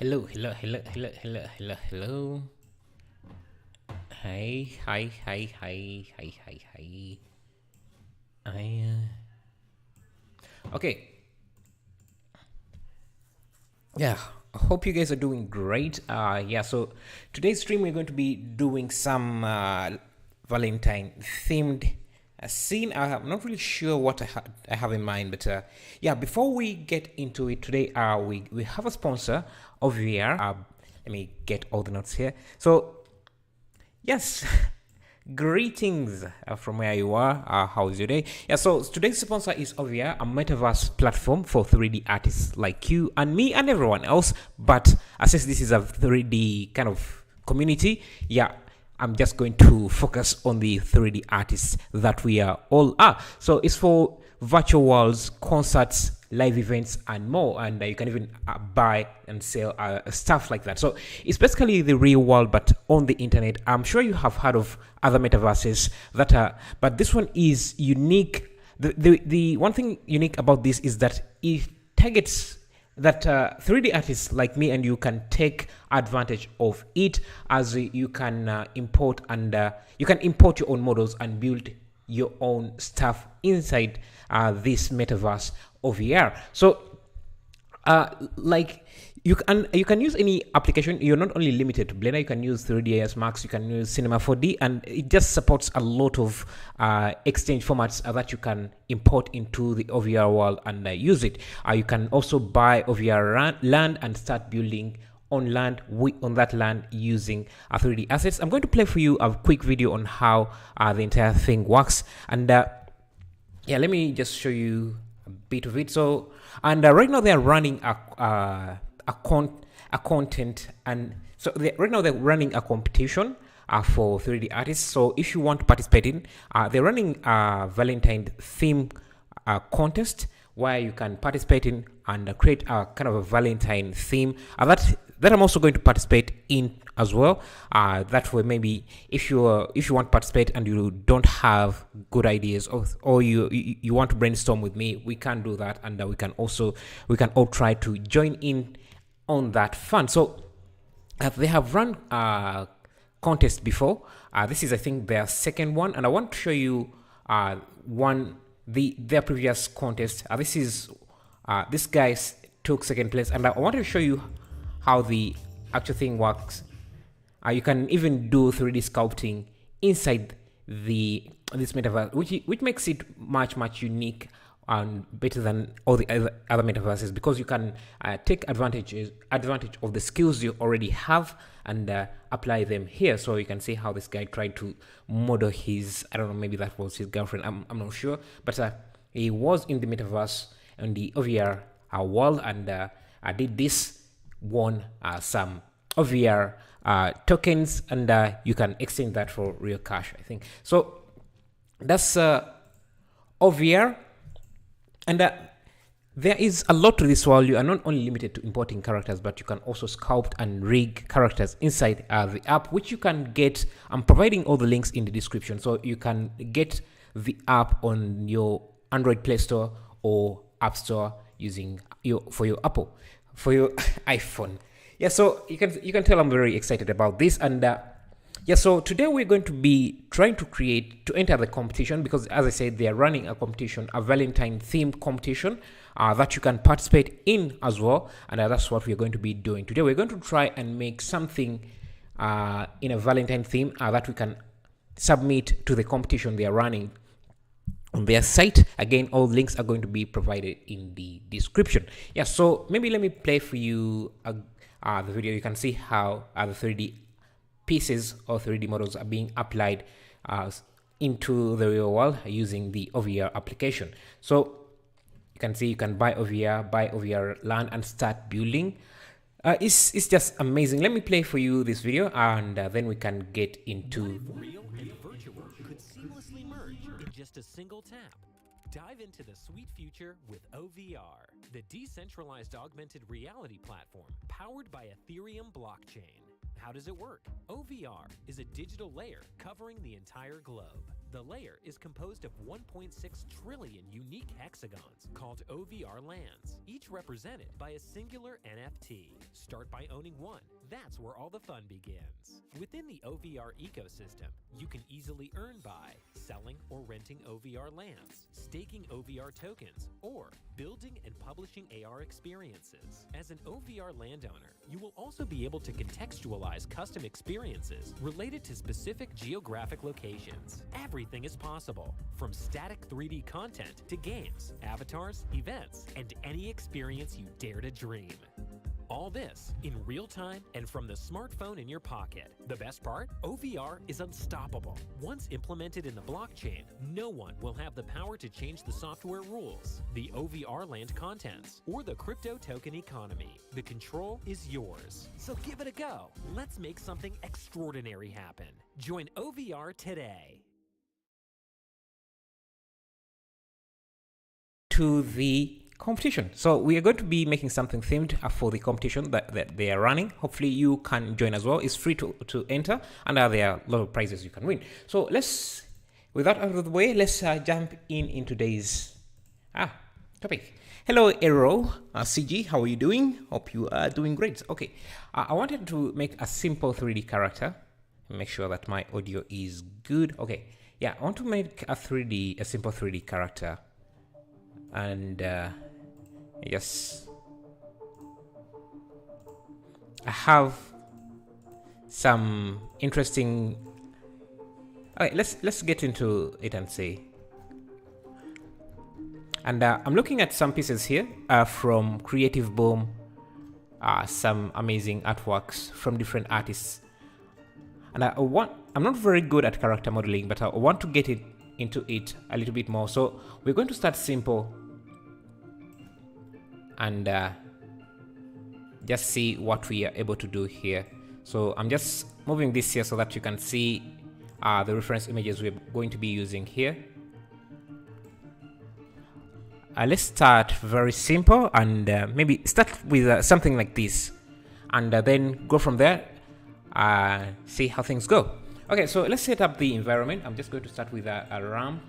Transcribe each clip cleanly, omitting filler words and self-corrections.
Hello, hello, hello, hello, hello, hello, hello. Hi, hi, hi, hi, hi, hi, hi. Okay. Yeah, I hope you guys are doing great. Yeah, so today's stream we're going to be doing some Valentine themed scene. I'm not really sure what I have in mind, but yeah, before we get into it today, we have a sponsor of VR. Let me get all the notes here. So yes, greetings from where you are. How's your day? Yeah, so today's sponsor is Ovia, a metaverse platform for 3D artists like you and me and everyone else. But since this is a 3D kind of community, yeah, I'm just going to focus on the 3D artists that we all are. So it's for virtual worlds, concerts, live events, and more. And you can even buy and sell stuff like that. So it's basically the real world, but on the internet. I'm sure you have heard of other metaverses that are, but this one is unique. The one thing unique about this is that it targets that 3D artists like me and you can take advantage of it, as you can import and you can import your own models and build your own stuff inside this metaverse of VR. So like you can use any application. You're not only limited to Blender. You can use 3ds Max, you can use Cinema 4D, and it just supports a lot of exchange formats that you can import into the OVR world and use it. You can also buy OVR land and start building on that land using 3D assets. I'm going to play for you a quick video on how the entire thing works, and yeah, let me just show you a bit of it. So, and right now they are running a content, and so right now they're running a competition for 3D artists. So if you want to participate in, they're running a Valentine theme contest where you can participate in and create a kind of a Valentine theme that I'm also going to participate in as well. That way, maybe if you want to participate and you don't have good ideas, or you want to brainstorm with me, we can do that, and we can all try to join in on that fun. So they have run contests before. This is, I think, their second one, and I want to show you their previous contest. This guy took second place, and I want to show you how the actual thing works. You can even do 3D sculpting inside this metaverse, which makes it much unique and better than all the other metaverses, because you can take advantage of the skills you already have and apply them here. So you can see how this guy tried to model his, I don't know, maybe that was his girlfriend, I'm not sure, but he was in the metaverse and the OVR world, and I did this, won some OVR tokens, and you can exchange that for real cash, I think. So that's OVR, and there is a lot to this world. You are not only limited to importing characters, but you can also sculpt and rig characters inside the app, which you can get. I'm providing all the links in the description, so you can get the app on your Android Play Store or App Store using your iPhone. Yeah, so you can tell I'm very excited about this, and yeah, so today we're going to be trying to enter the competition, because as I said, they are running a competition, a Valentine themed competition that you can participate in as well, and that's what we're going to be doing today. We're going to try and make something in a Valentine theme that we can submit to the competition they are running on their site. Again, all links are going to be provided in the description. Yeah, so maybe let me play for you the video. You can see how the 3D pieces or 3D models are being applied into the real world using the OVR application. So you can see you can buy OVR land and start building. It's just amazing. Let me play for you this video, and then we can get into real and virtual could seamlessly merge in just a single tap. Dive into the sweet future with OVR, the decentralized augmented reality platform powered by Ethereum blockchain. How does it work? OVR is a digital layer covering the entire globe. The layer is composed of 1.6 trillion unique hexagons called OVR lands, each represented by a singular NFT. Start by owning one. That's where all the fun begins. Within the OVR ecosystem, you can easily earn by selling or renting OVR lands, staking OVR tokens, or building and publishing AR experiences. As an OVR landowner, you will also be able to contextualize custom experiences related to specific geographic locations. Everything is possible, from static 3D content to games, avatars, events, and any experience you dare to dream. All this in real time and from the smartphone in your pocket. The best part? OVR is unstoppable. Once implemented in the blockchain, no one will have the power to change the software rules, the OVR land contents, or the crypto token economy. The control is yours. So give it a go. Let's make something extraordinary happen. Join OVR today. To the competition. So we are going to be making something themed for the competition that they are running. Hopefully you can join as well. It's free to enter, and there are a lot of prizes you can win. So let's, with that out of the way, let's jump in today's topic. Hello Aero, CG, how are you doing? Hope you are doing great. Okay, I wanted to make a simple 3D character. Make sure that my audio is good. Okay, yeah, I want to make a simple 3D character. And yes, I have some interesting. Okay, let's get into it and see. And I'm looking at some pieces here from Creative Boom, some amazing artworks from different artists. And I'm not very good at character modeling, but I want to get into it a little bit more. So we're going to start simple and just see what we are able to do here. So I'm just moving this here so that you can see the reference images we're going to be using here. Let's start very simple and maybe start with something like this, and then go from there, see how things go. Okay, so let's set up the environment. I'm just going to start with a ramp.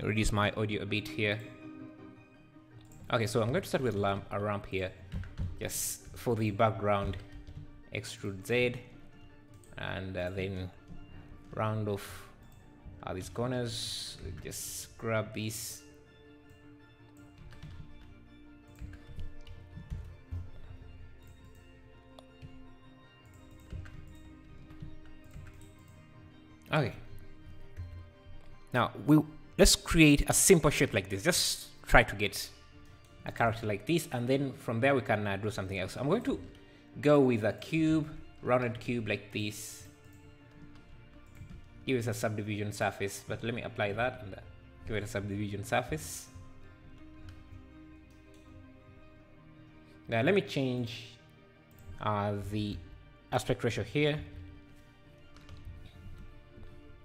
Reduce my audio a bit here. Okay, so I'm going to start with a ramp here. Just for the background, extrude Z, and then round off these corners. Just grab this. Okay. Now let's create a simple shape like this. Just try to get a character like this, and then from there we can do something else. I'm going to go with a cube, rounded cube like this. Give it a subdivision surface, but let me apply that and give it a subdivision surface. Now let me change the aspect ratio here.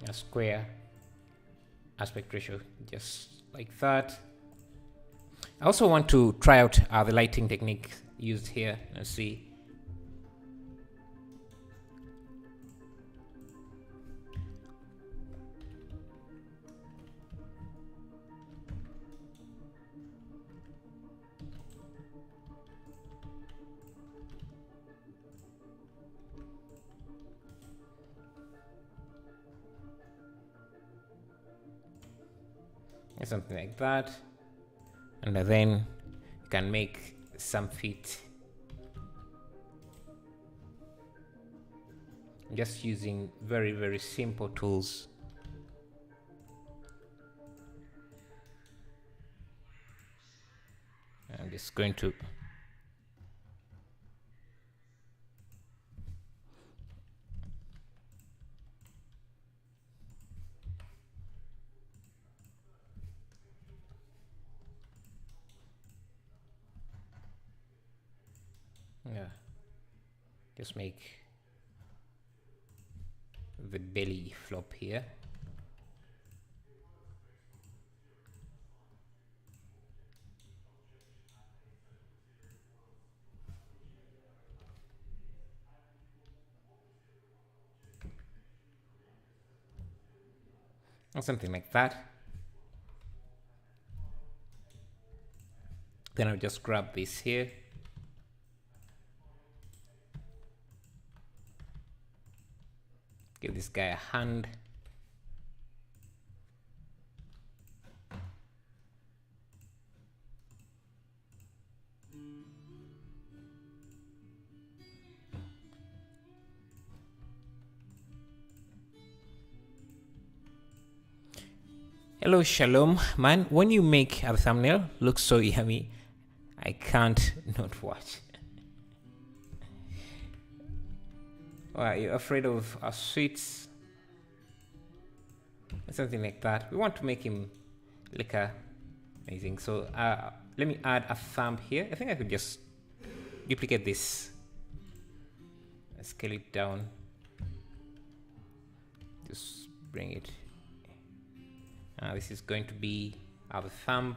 A square aspect ratio, just like that. I also want to try out the lighting technique used here. Let's see. Something like that, and then you can make some feet just using very, very simple tools. I'm just going to just make the belly flop here. or something like that. Then I'll just grab this here. Give this guy a hand. Hello, Shalom. Man, when you make a thumbnail look so yummy, I can't not watch. Are you afraid of our sweets? Something like that. We want to make him look amazing. So let me add a thumb here. I think I could just duplicate this. Scale it down. Just bring it. This is going to be our thumb.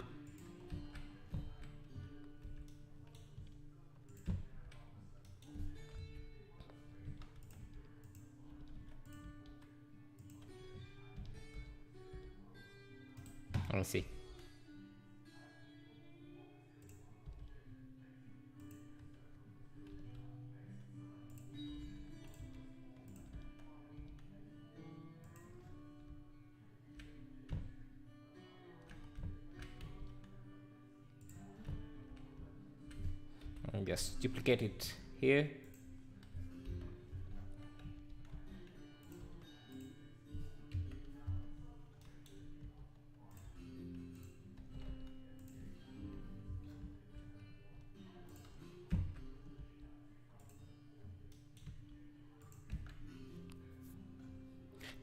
Let me see. And just duplicate it here.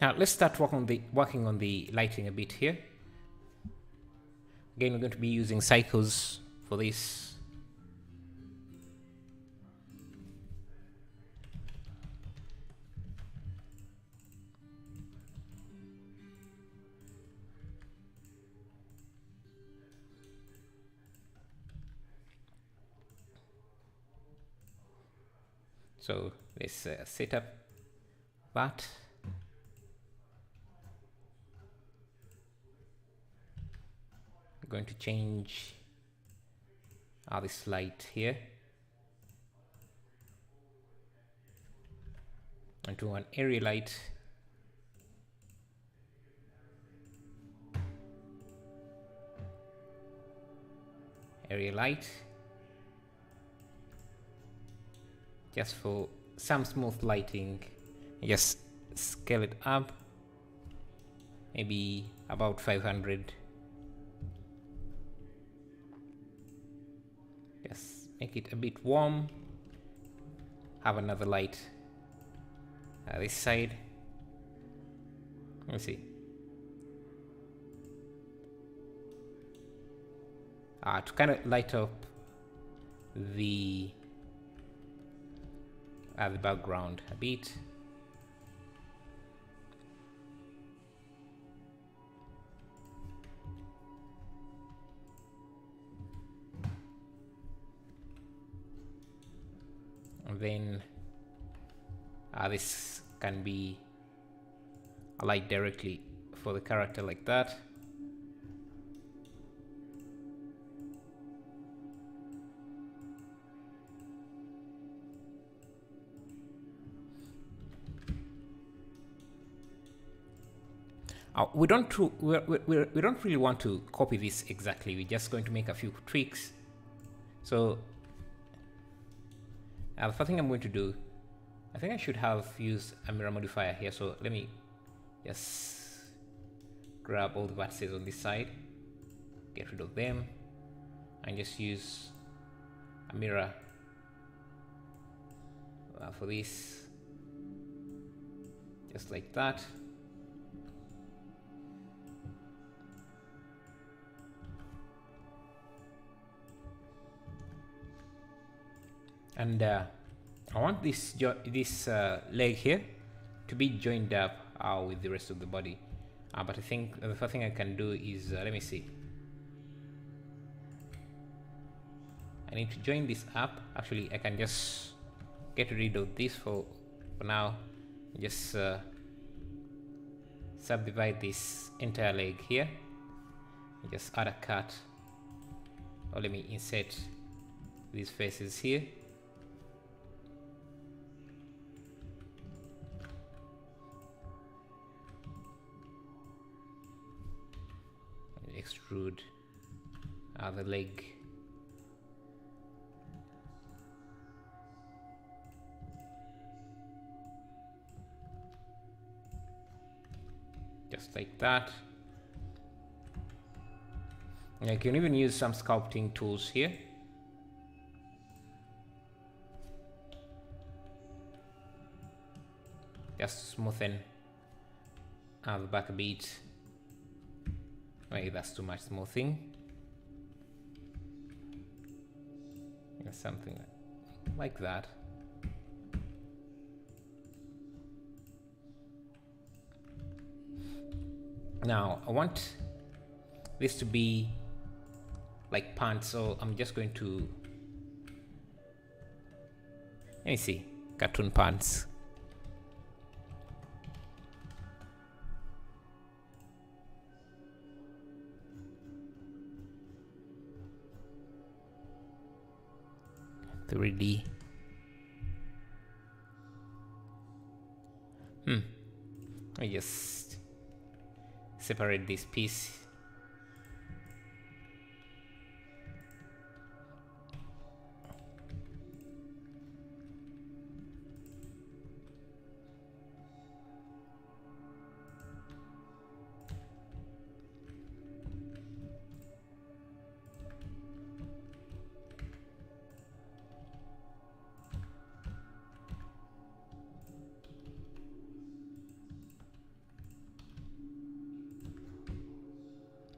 Now let's start working on the lighting a bit here. Again, we're going to be using cycles for this. So let's set up that. I'm going to change this light here into an area light. Area light. Just for some smooth lighting, just scale it up, maybe about 500. Just make it a bit warm. Have another light this side. Let me see. To kind of light up the background a bit. And then this can be a light directly for the character like that. We don't really want to copy this exactly. We're just going to make a few tweaks. So the first thing I'm going to do, I think I should have used a mirror modifier here. So let me just grab all the vertices on this side, get rid of them, and just use a mirror for this, just like that. And I want this leg here to be joined up with the rest of the body. But I think the first thing I can do is, let me see. I need to join this up. Actually, I can just get rid of this for now. Just subdivide this entire leg here and just add a cut, or let me insert these faces here. And extrude the leg. Just like that. And I can even use some sculpting tools here. Just smoothen the back a bit. Maybe that's too much smoothing. Something like that. Now I want this to be like pants, so I'm just going to, let me see, cartoon pants. .3D. I just separate this piece.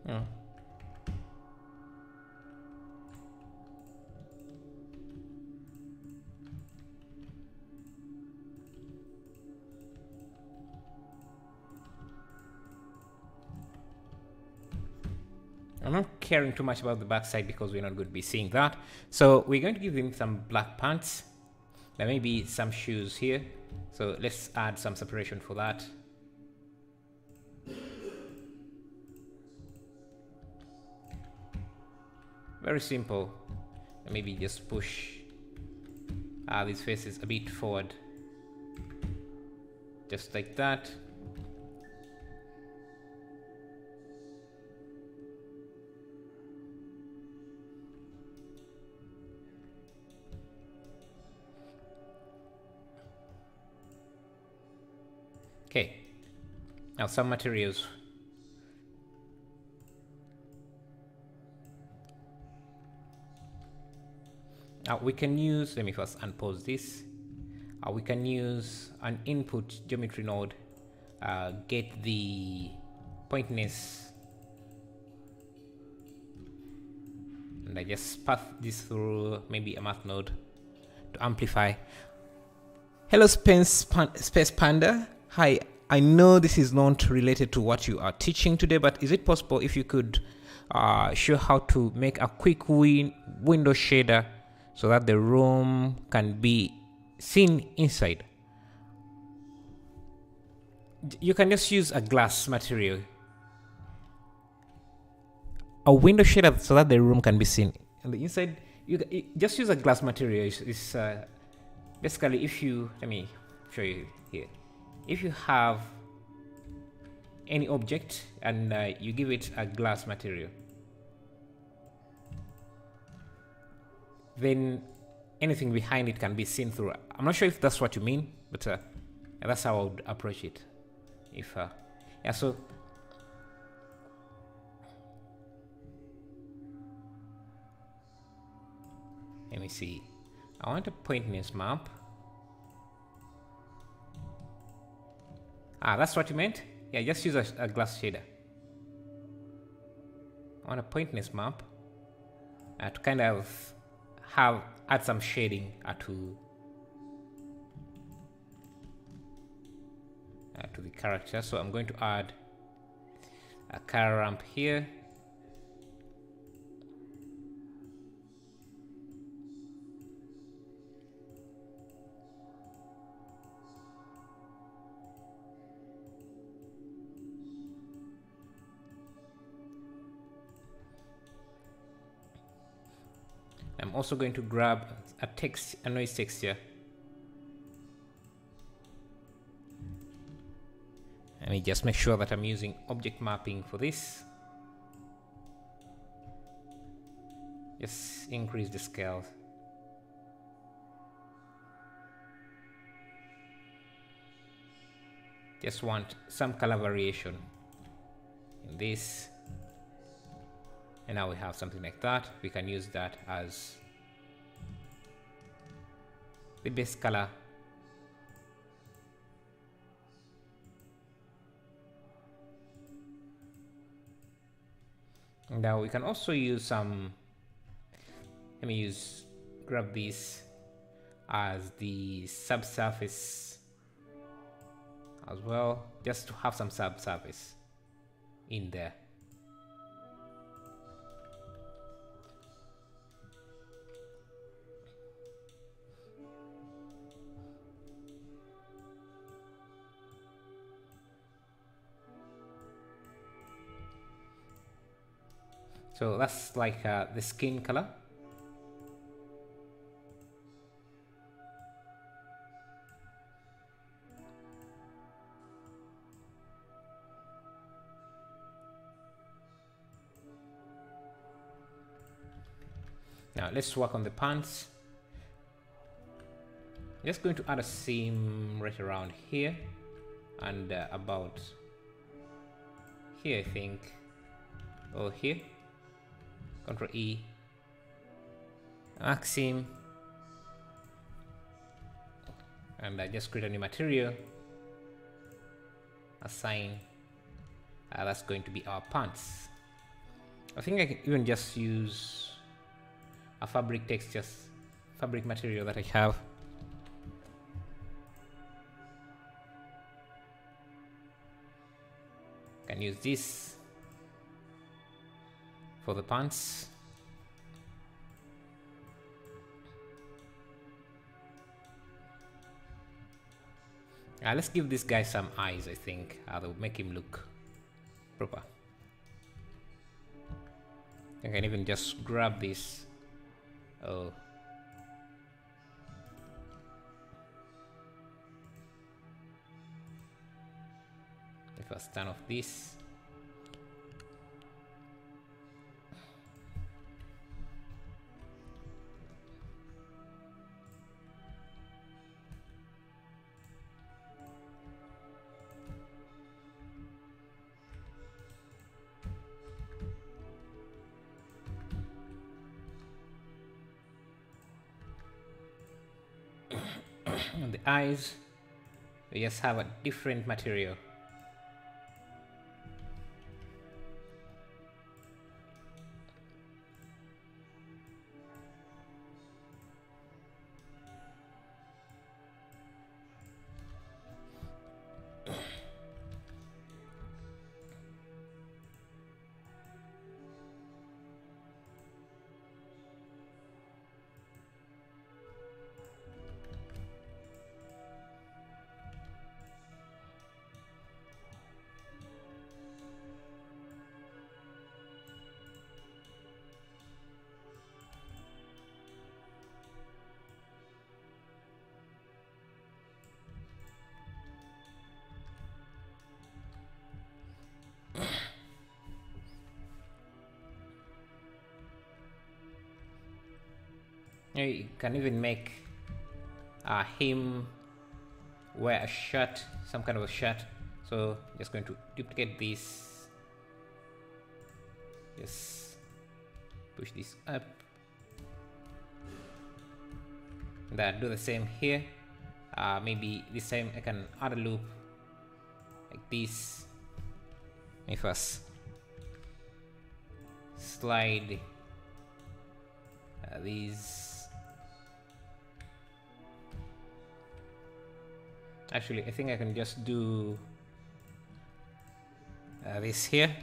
Oh. I'm not caring too much about the back side because we're not going to be seeing that. So we're going to give him some black pants. There may be some shoes here. So let's add some separation for that. Very simple. Maybe just push these faces a bit forward. Just like that. Okay. Now some materials. We can use, let me first unpause this. We can use an input geometry node, get the pointness, and I just path this through maybe a math node to amplify. Hello Space Panda. Hi, I know this is not related to what you are teaching today, but is it possible if you could show how to make a quick window shader so that the room can be seen inside? You can just use a glass material. A window shader so that the room can be seen. On the inside, you just use a glass material. It's basically, if you, let me show you here. If you have any object and you give it a glass material, then anything behind it can be seen through. I'm not sure if that's what you mean, but that's how I would approach it. If yeah, so let me see. I want a pointness map. That's what you meant? Yeah, just use a glass shader. I want a pointness map to kind of add some shading to the character. So I'm going to add a car ramp here. I'm also going to grab a noise texture. Let me just make sure that I'm using object mapping for this. Just increase the scale. Just want some color variation in this. And now we have something like that. We can use that as the base color. Now we can also use some, let me grab this as the subsurface as well, just to have some subsurface in there. So that's like the skin color. Now let's work on the pants. Just going to add a seam right around here and about here, I think, or here. Ctrl E, arc seam, and I just create a new material, assign. That's going to be our pants. I think I can even just use a fabric textures, fabric material that I have. Can use this for the pants. Let's give this guy some eyes, I think. That will make him look proper. I can even just grab this. Oh. If I turn off this. On the eyes, we just have a different material. You can even make him wear a shirt, some kind of a shirt. So just going to duplicate this. Just push this up. Then do the same here. Maybe this time I can add a loop like this. Let me first slide these. Actually, I think I can just do this here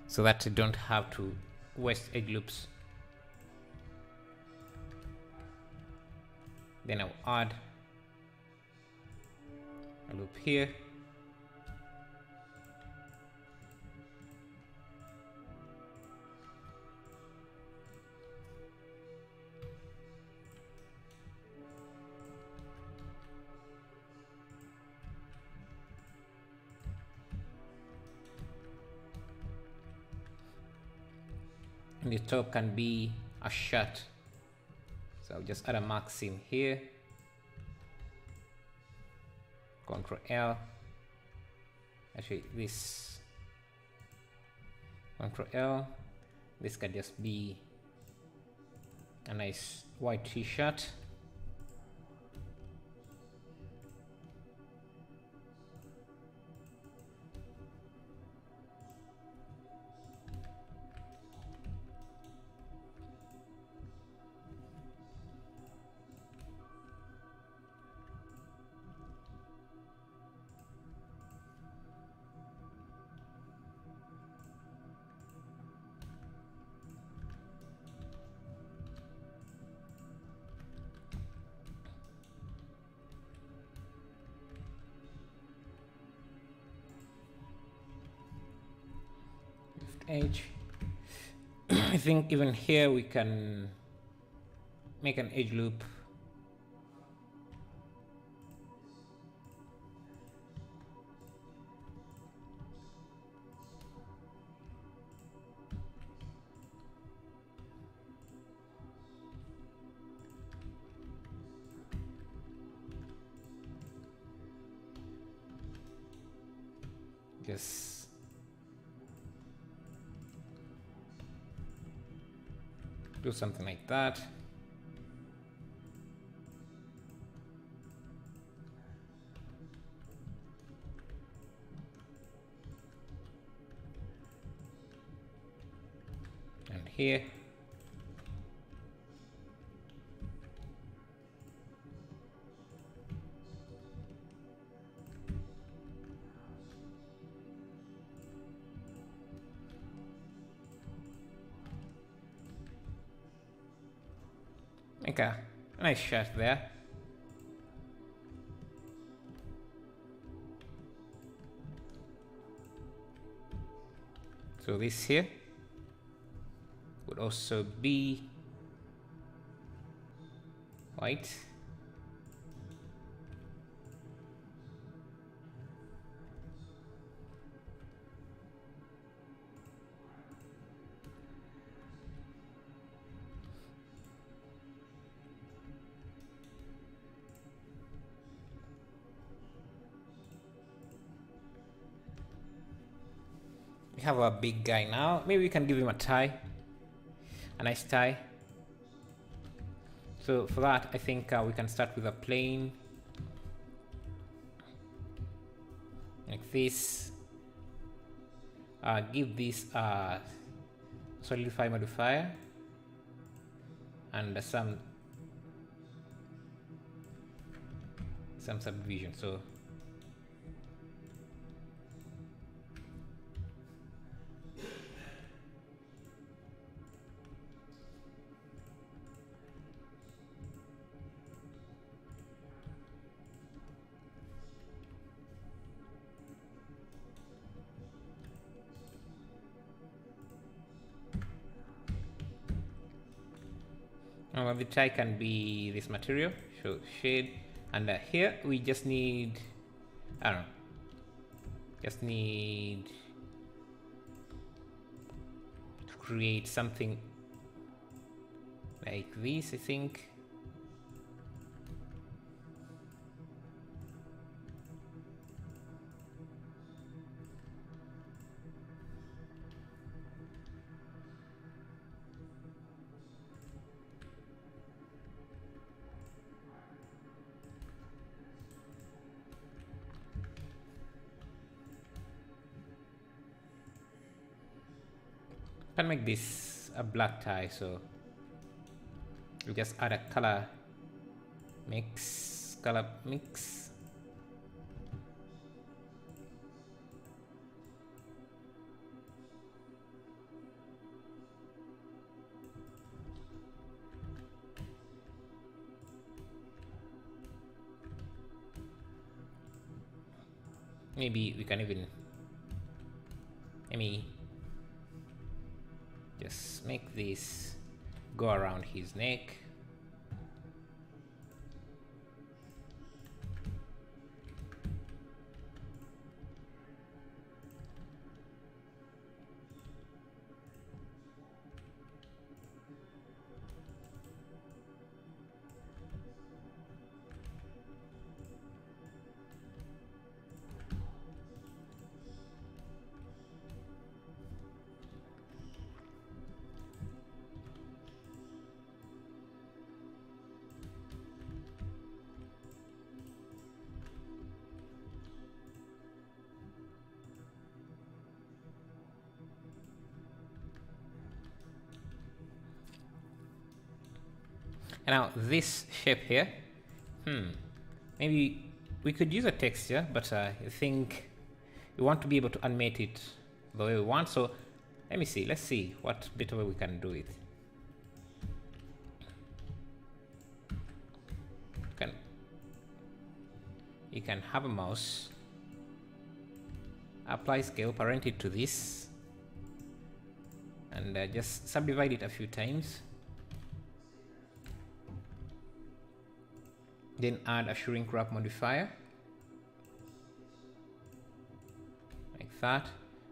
so that I don't have to waste edge loops. Then I'll add a loop here. And the top can be a shirt. So I'll just add a mark seam here. Ctrl L. Actually, this Ctrl L. This can just be a nice white t-shirt. Edge. I think even here we can make an edge loop. Just do something like that. And here. Make a nice shirt there. So this here would also be white. We have a big guy now. Maybe we can give him a tie, a nice tie. So for that, I think we can start with a plain like this. Give this a solidify modifier and some subdivision. So the tie can be this material, so shade, and here we just need, I don't know, just need to create something like this, I think. Can make this a black tie, so we just add a color mix. Maybe we can even, just make this go around his neck. And now this shape here, maybe we could use a texture, but I think we want to be able to animate it the way we want. So let me see. Let's see what better way we can do it. You can have a mouse, apply scale, parent it to this, and just subdivide it a few times. Then add a shrink wrap modifier like that,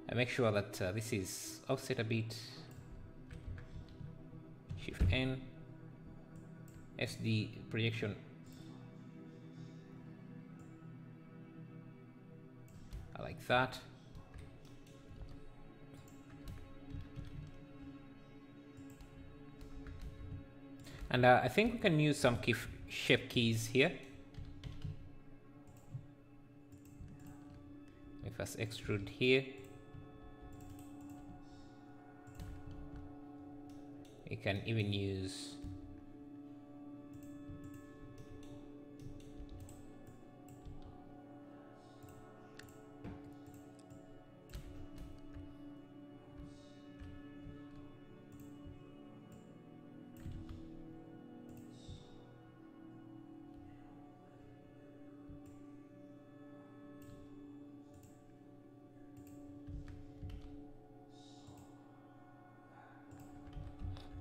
and make sure that this is offset a bit. Shift N, SD projection like that. And I think we can use some shape keys here. We first extrude here. We can even use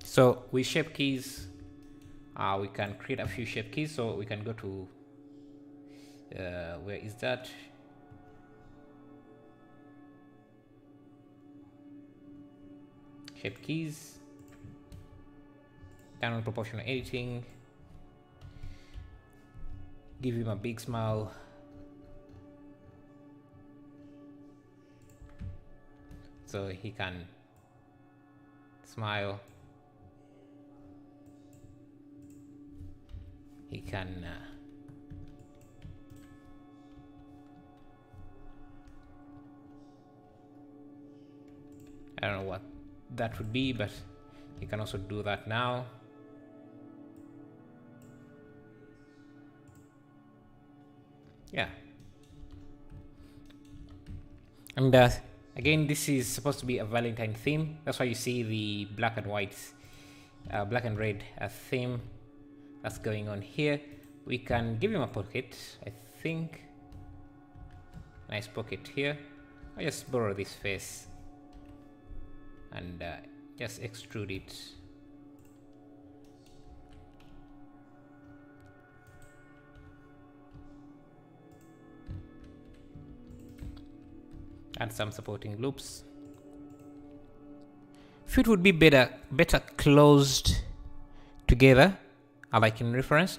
so with shape keys, we can create a few shape keys. So we can go to where is that? Shape keys, down on proportional editing, give him a big smile. So he can smile. He can I don't know what that would be, but he can also do that now. Yeah. And again, this is supposed to be a Valentine theme. That's why you see the black and white, black and red theme that's going on here. We can give him a pocket, I think. Nice pocket here. I'll just borrow this face and just extrude it. Add some supporting loops. Feet would be better closed together, like in reference.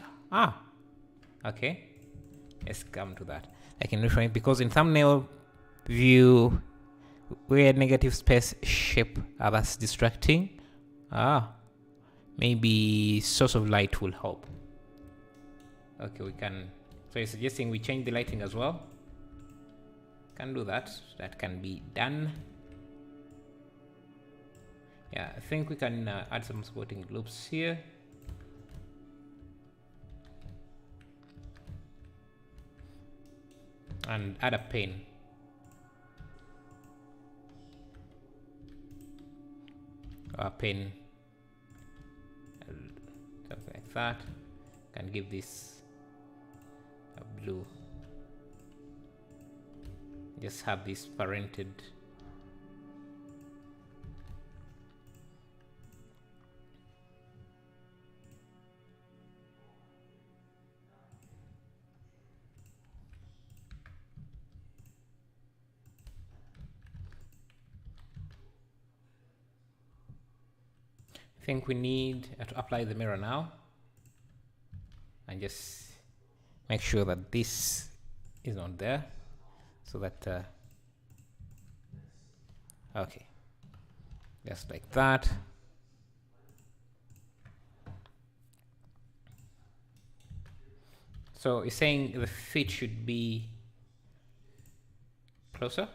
Okay, let's come to that. Like in reference, because in thumbnail view, where negative space shape that's distracting. Maybe source of light will help. Okay, we can. So you're suggesting we change the lighting as well? Can do that. That can be done. Yeah, I think we can add some supporting loops here. And add a pen. A pen. Something like that. Can give this a blue. Just have this parented. I think we need to apply the mirror now and just make sure that this is not there, so that okay, just like that. So it's saying the feet should be closer.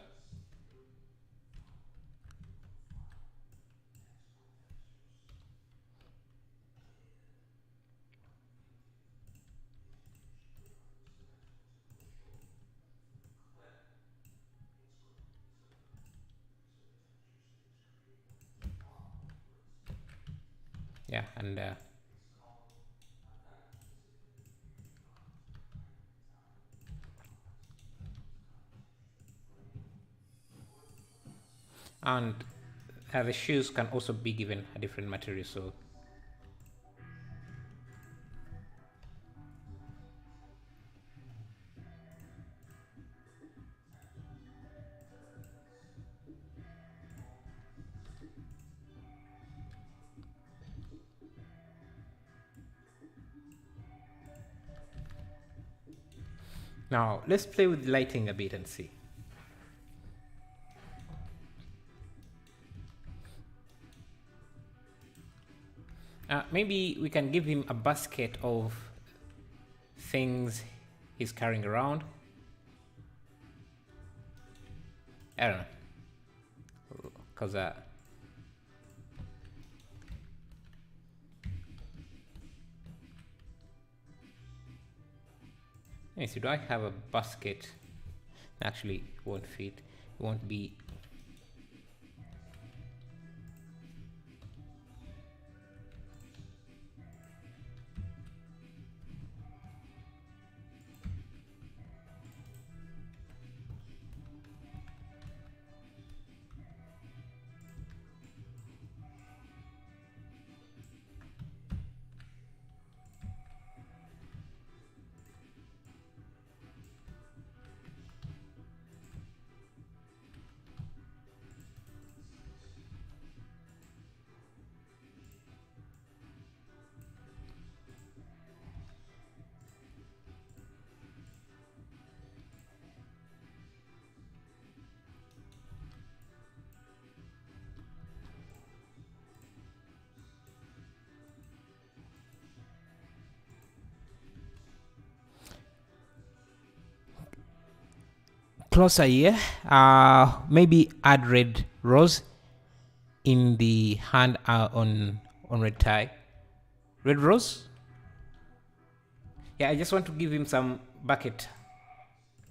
Yeah, and the shoes can also be given a different material. So now let's play with lighting a bit and see. Maybe we can give him a basket of things he's carrying around. I don't know, because let me see. Do I have a basket? Actually, it won't fit. It won't be. Closer here. Maybe add red rose in the hand on red tie. Red rose. Yeah, I just want to give him some bucket.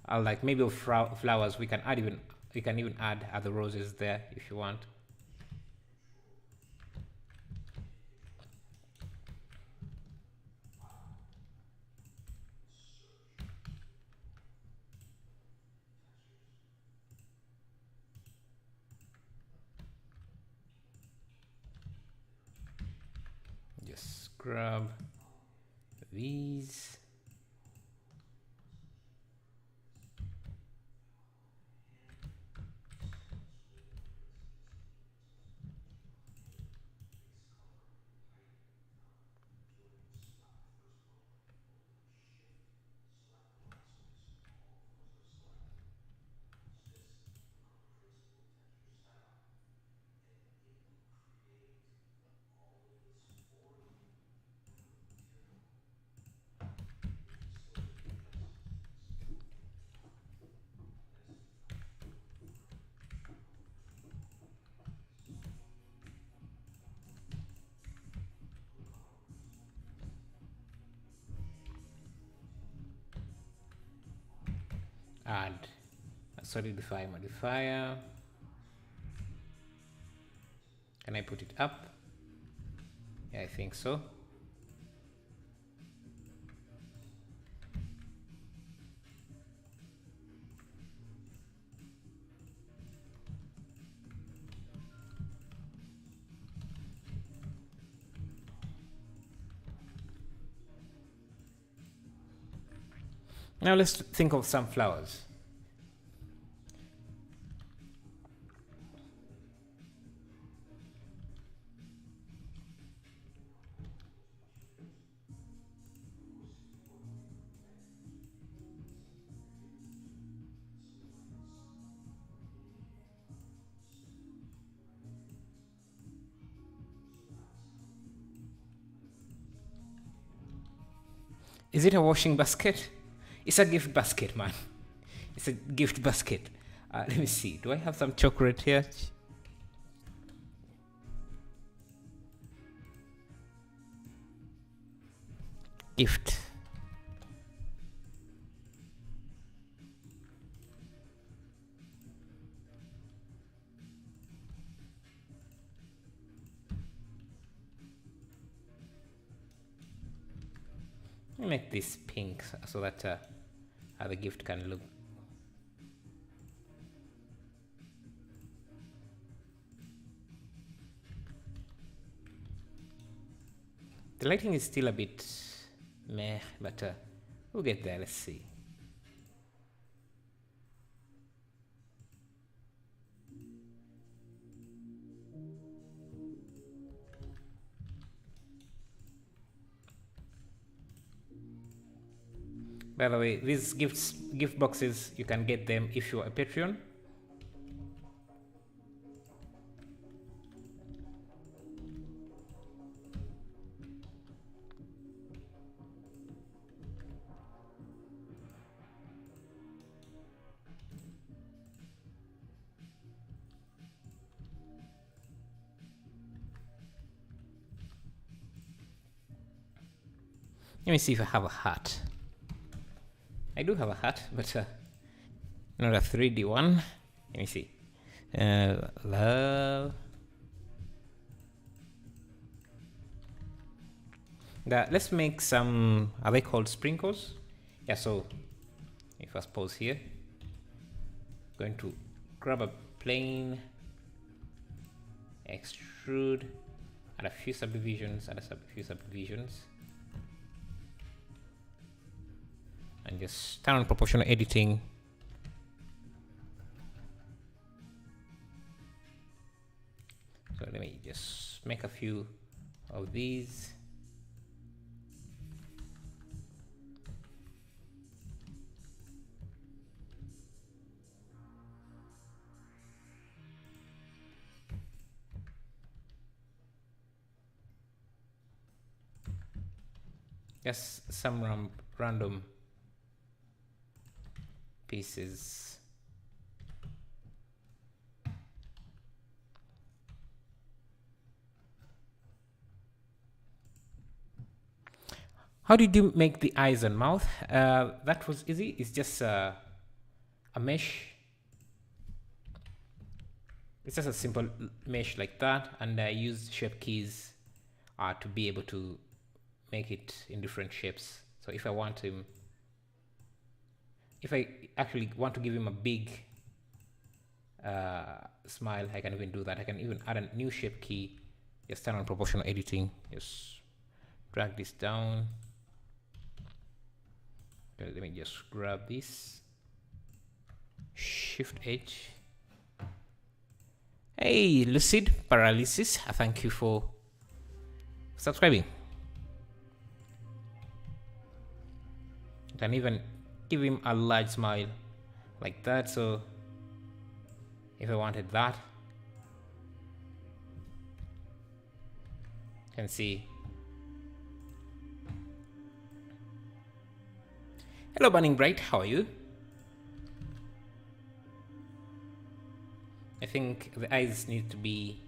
Like maybe of flowers. We can add even. We can even add other roses there if you want. Just grab these. Add a solidify modifier. Can I put it up? Yeah, I think so. Now let's think of some flowers. Is it a washing basket? It's a gift basket, man. It's a gift basket. Let me see. Do I have some chocolate here? Gift. Let me make this pink so that the gift can look. The lighting is still a bit meh, but we'll get there. Let's see. By the way, these gift boxes, you can get them if you're a Patreon. Let me see if I have a hat. I do have a hat, but not a 3D one. Let me see. Love. Let's make some, are they called sprinkles? Yeah, so if I pause here, going to grab a plane, extrude, add a few subdivisions, and just turn on proportional editing. So let me just make a few of these. Just some random pieces. How did you make the eyes and mouth? That was easy. It's just a mesh. It's just a simple mesh like that, and I used shape keys to be able to make it in different shapes. So if I want him, if I actually want to give him a big smile, I can even do that. I can even add a new shape key. Just turn on proportional editing. Just drag this down. Okay, let me just grab this. Shift H. Hey, Lucid Paralysis. Thank you for subscribing. You can even give him a large smile like that. So if I wanted that, you can see. Hello, Burning Bright. How are you? I think the eyes need to be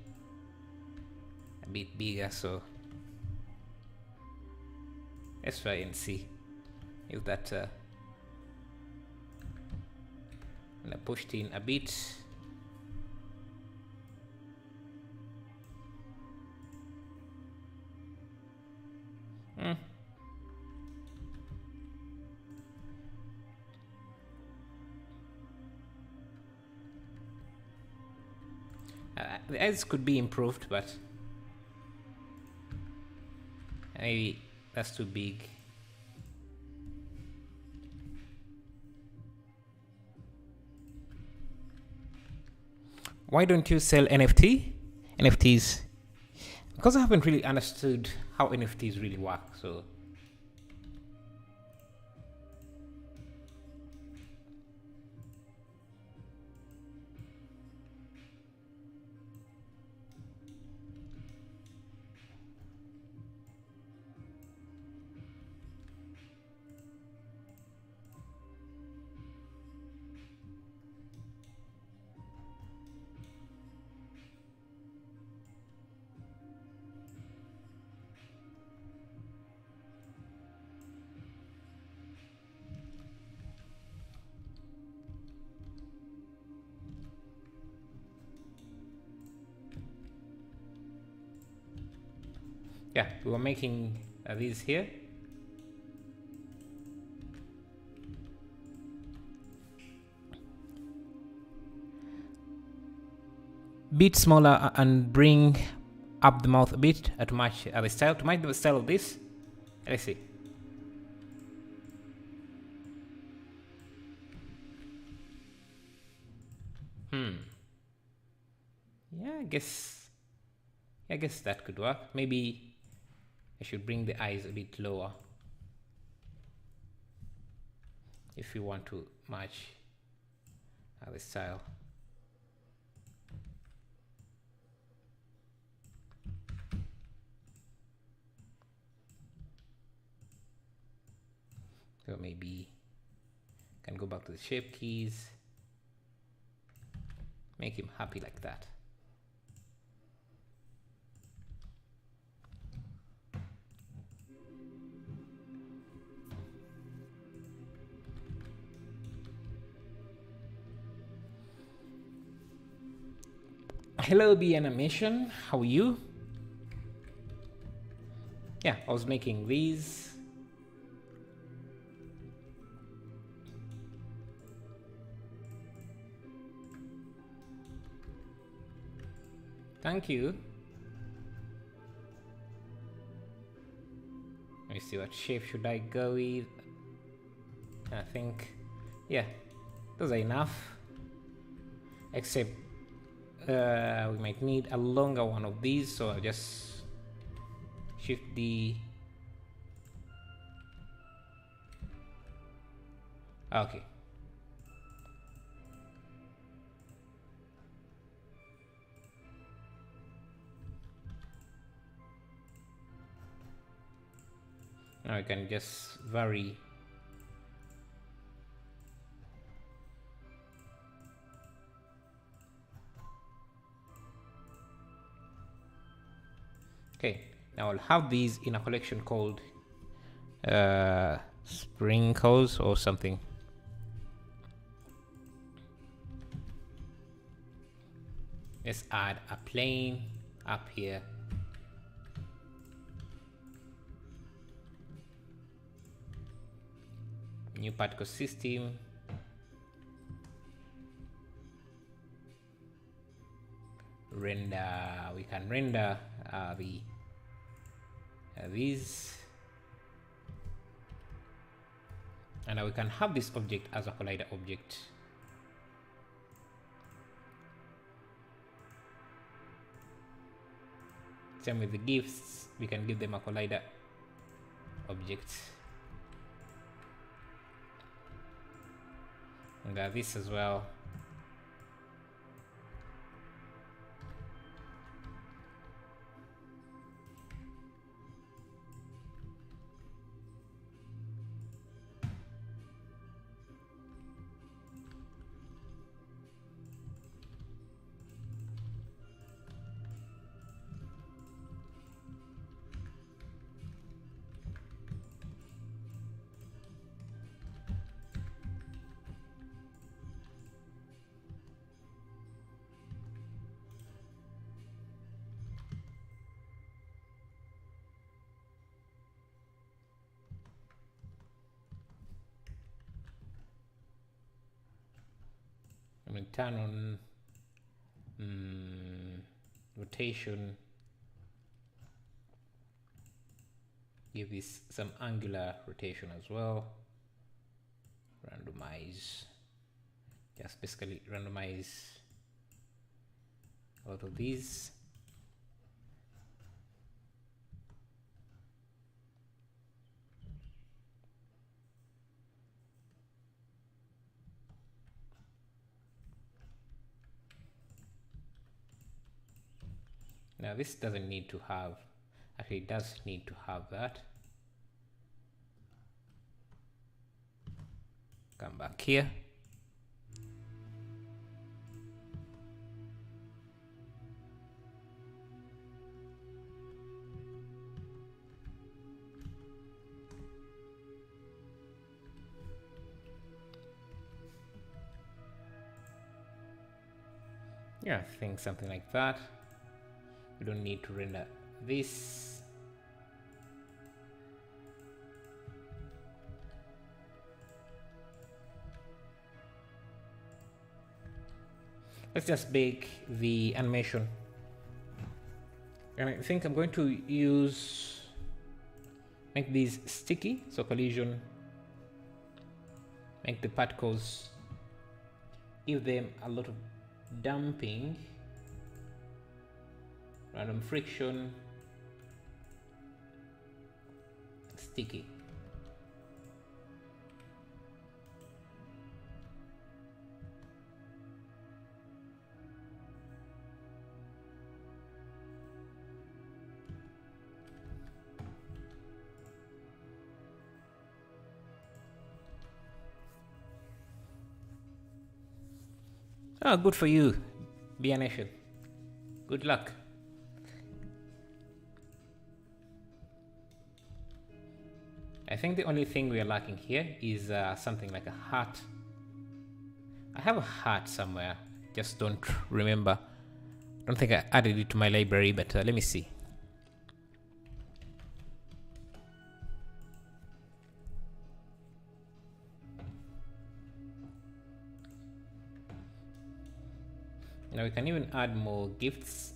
a bit bigger, so let's try and see if that and I pushed in a bit. The eyes could be improved, but maybe that's too big. Why don't you sell NFTs? Because I haven't really understood how NFTs really work, so yeah, we were making these here. bit smaller and bring up the mouth a bit to match the style, the style of this. Let's see. Yeah, I guess that could work. Maybe I should bring the eyes a bit lower if you want to match the style. So maybe can go back to the shape keys, make him happy like that. Hello B Animation, how are you? Yeah, I was making these. Thank you. Let me see, what shape should I go with? I think, yeah, those are enough. Except we might need a longer one of these, so I'll just shift the... Okay. Now I can just vary. Okay, now I'll have these in a collection called sprinkles or something. Let's add a plane up here. New particle system. Render, we can render these, and now we can have this object as a collider object. Same with the gifts, we can give them a collider object. And this as well. I'm going to turn on rotation, give this some angular rotation as well, randomize, just basically randomize all of these. Now this doesn't need to have, actually it does need to have that. Come back here. Yeah, I think something like that. We don't need to render this. Let's just bake the animation. And I think I'm going to make these sticky, so collision, make the particles, give them a lot of damping, random friction, sticky. Oh, good for you, Be a Nation. Good luck. I think the only thing we are lacking here is something like a heart. I have a heart somewhere, just don't remember. Don't think I added it to my library, but let me see. Now we can even add more gifts.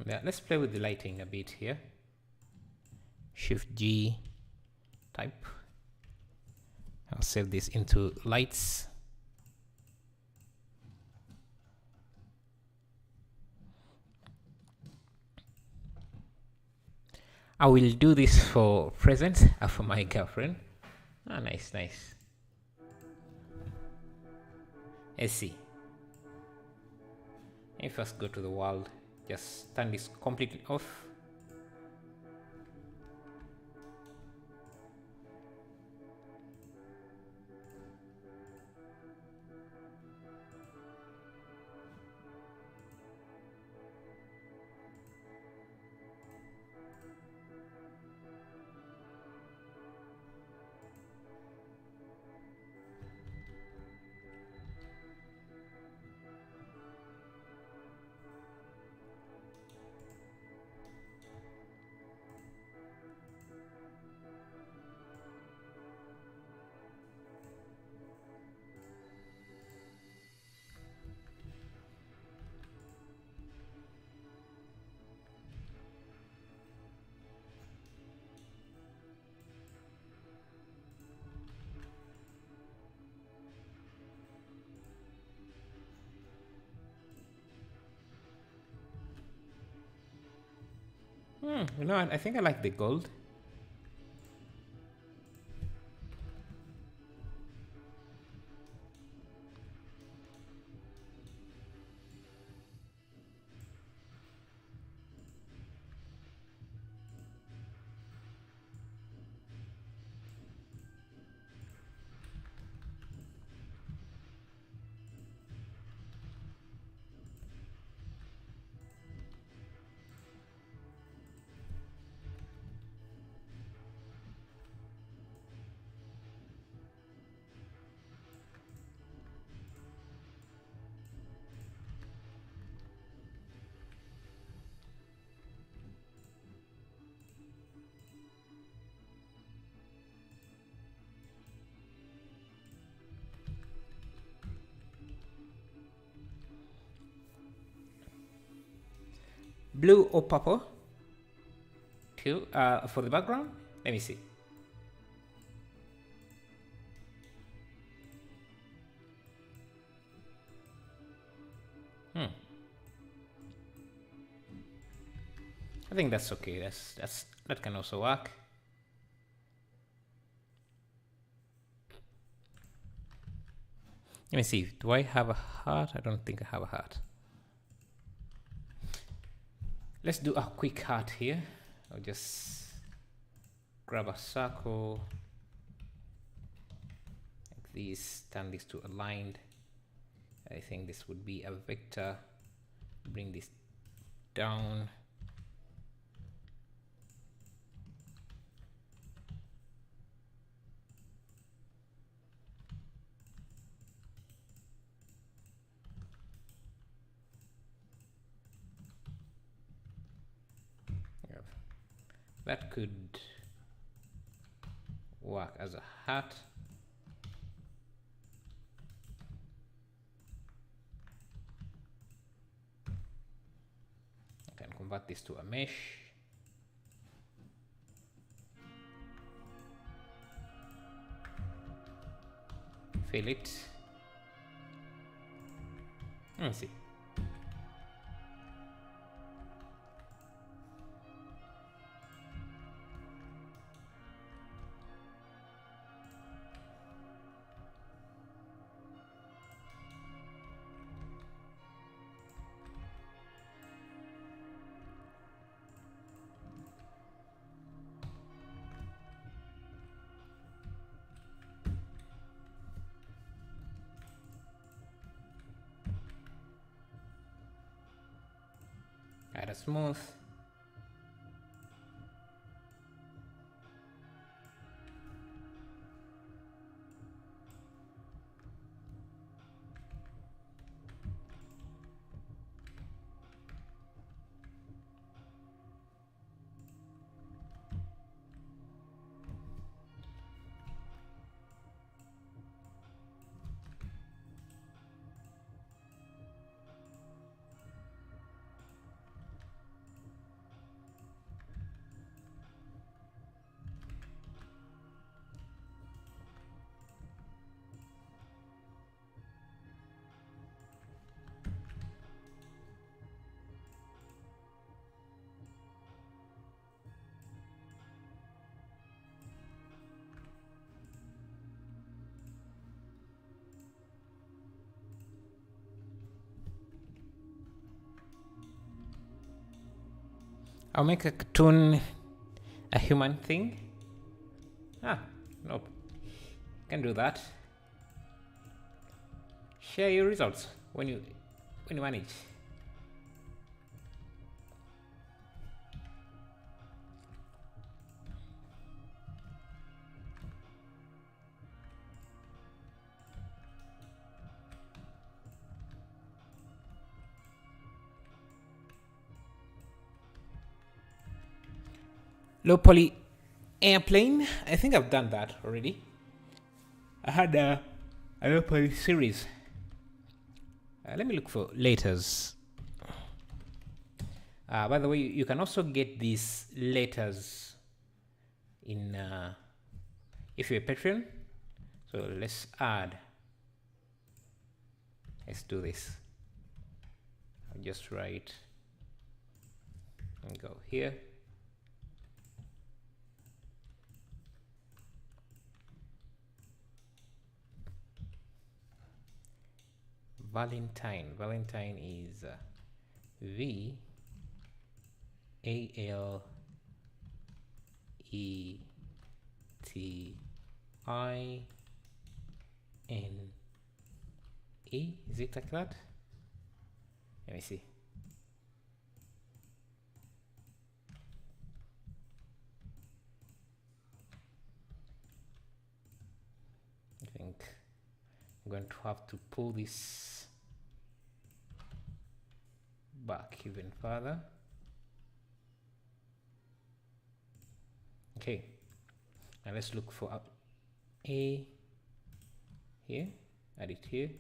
Yeah, let's play with the lighting a bit here. Shift G, type. I'll save this into lights. I will do this for presents for my girlfriend. Ah, nice, nice. Let's see. Let me first go to the world. Just turn this completely off. You know what? I think I like the gold. Blue or purple? Two. For the background, let me see. I think that's okay. That can also work. Let me see. Do I have a heart? I don't think I have a heart. Let's do a quick heart here. I'll just grab a circle like this, turn these two aligned. I think this would be a vector. Bring this down. That could work as a hat. I can convert this to a mesh. Fill it. Let me see. Add a smooth. I'll make a cartoon a human thing. Nope. Can do that. Share your results when you manage. Low poly airplane. I think I've done that already. I had a low poly series. Let me look for letters. By the way, you can also get these letters in if you're a Patreon. So let's add. Let's do this. I'll just write and go here. Valentine. Valentine is VALENTINE. Is it like that? Let me see. I think I'm going to have to pull this back even further. Okay, and let's look for A here, add it here.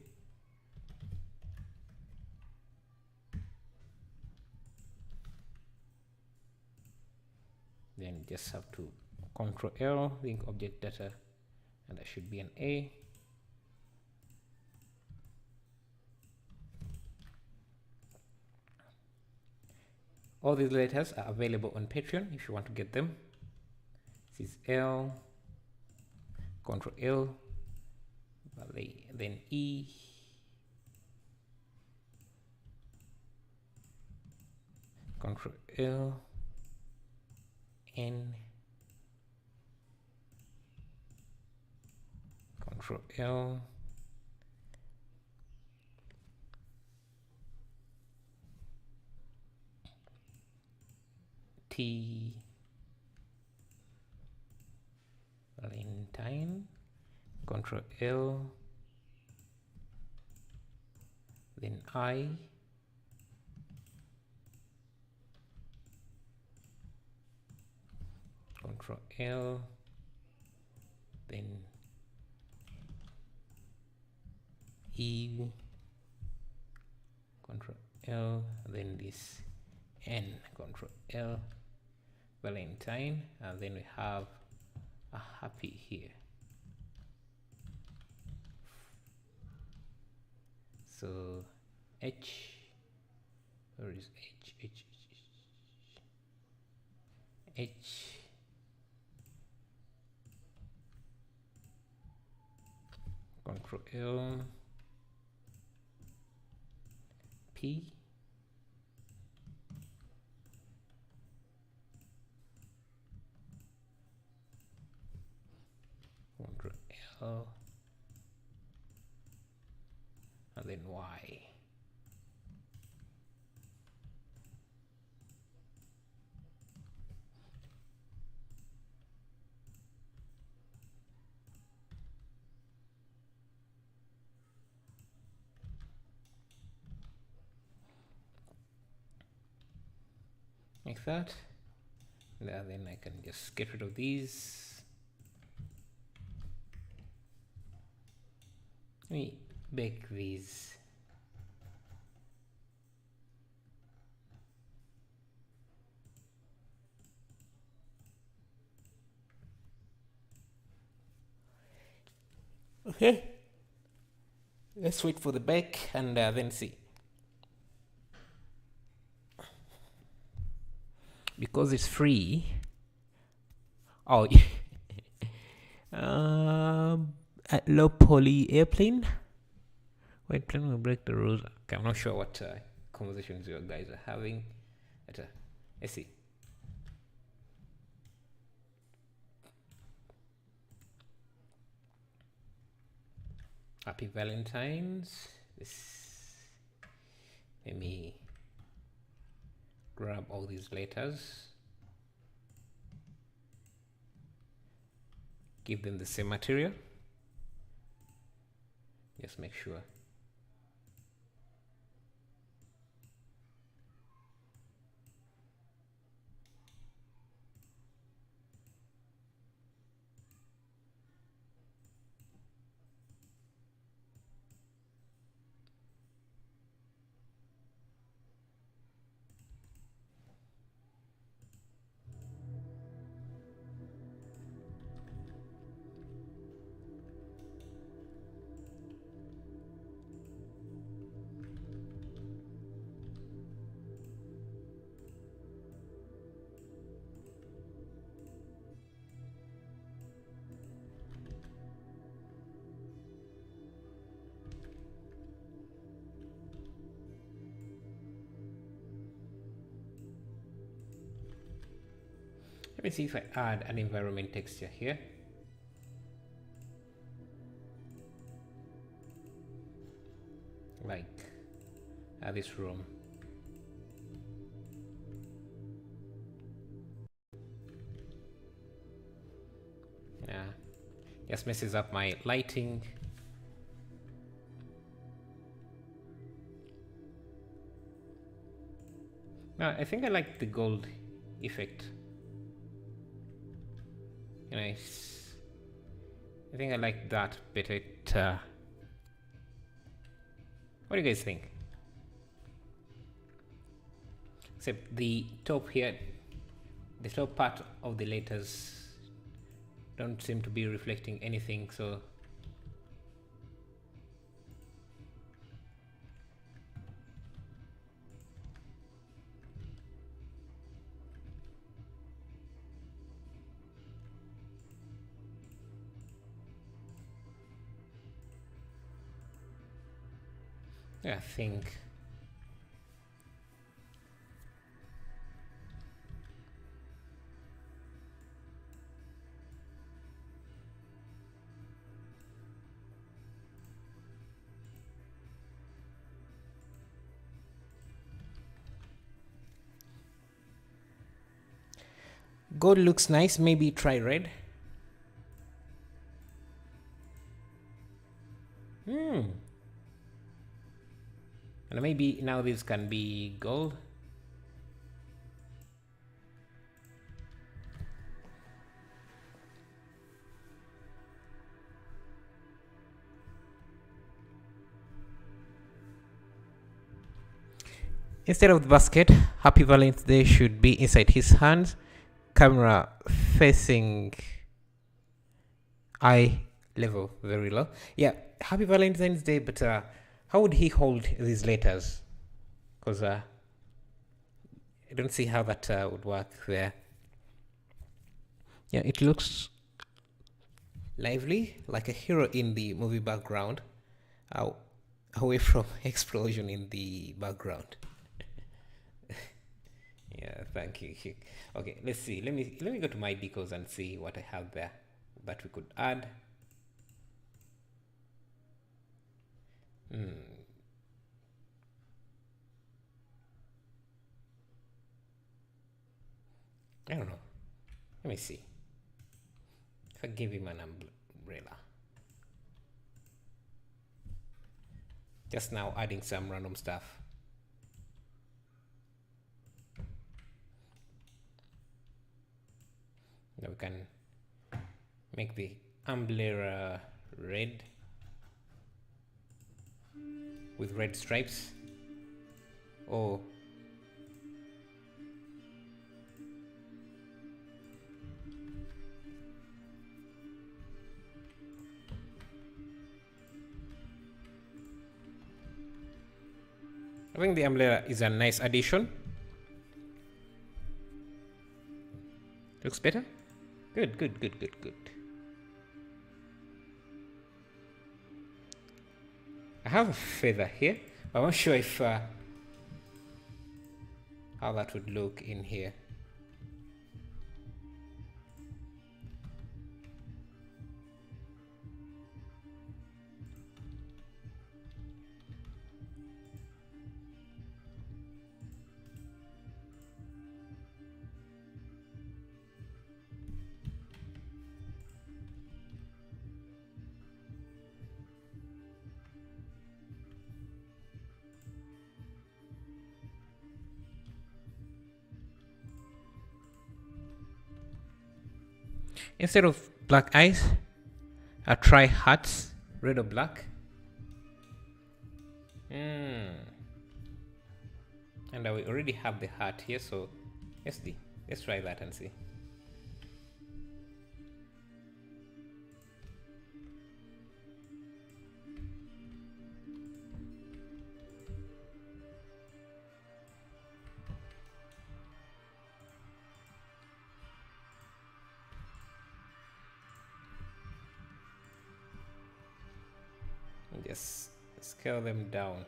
Then just have to Control L, link object data, and that should be an A. All these letters are available on Patreon if you want to get them. This is L, Control L, then E, Control L, N, Control L, T, valentine, Control L, then I, Control L, then E, Control L, then this N, Control L, valentine, and then we have a happy here. So H, where is H, Control L, P, Control L, and then Y. Like that. Now then I can just get rid of these. Let me bake these. Okay, let's wait for the bake and then see. Because it's free. Oh, low poly airplane. White plane will break the rules. Okay, I'm not sure what conversations you guys are having. But, let's see. Happy Valentine's. Let me grab all these letters. Give them the same material. Just make sure. Let me see if I add an environment texture here. Like this room. Yeah, just messes up my lighting. No, I think I like the gold effect. Nice. I think I like that better. What do you guys think? Except the top here, the top part of the letters don't seem to be reflecting anything, so I think. Gold looks nice. Maybe try red. And maybe now this can be gold. Instead of the basket, Happy Valentine's Day should be inside his hands, camera facing eye level very low. Yeah, Happy Valentine's Day, but how would he hold these letters? Because I don't see how that would work there. Yeah, it looks lively, like a hero in the movie background, away from explosion in the background. Yeah, thank you. Okay, let's see. Let me go to my decos and see what I have there that we could add. I don't know. Let me see. If I give him an umbrella. Just now adding some random stuff. Now we can make the umbrella red with red stripes. Oh, I think the umbrella is a nice addition. Looks better? Good. I have a feather here, but I'm not sure if how that would look in here. Instead of black eyes, I try hearts, red or black. And I already have the heart here, so let's try that and see. Just scale them down.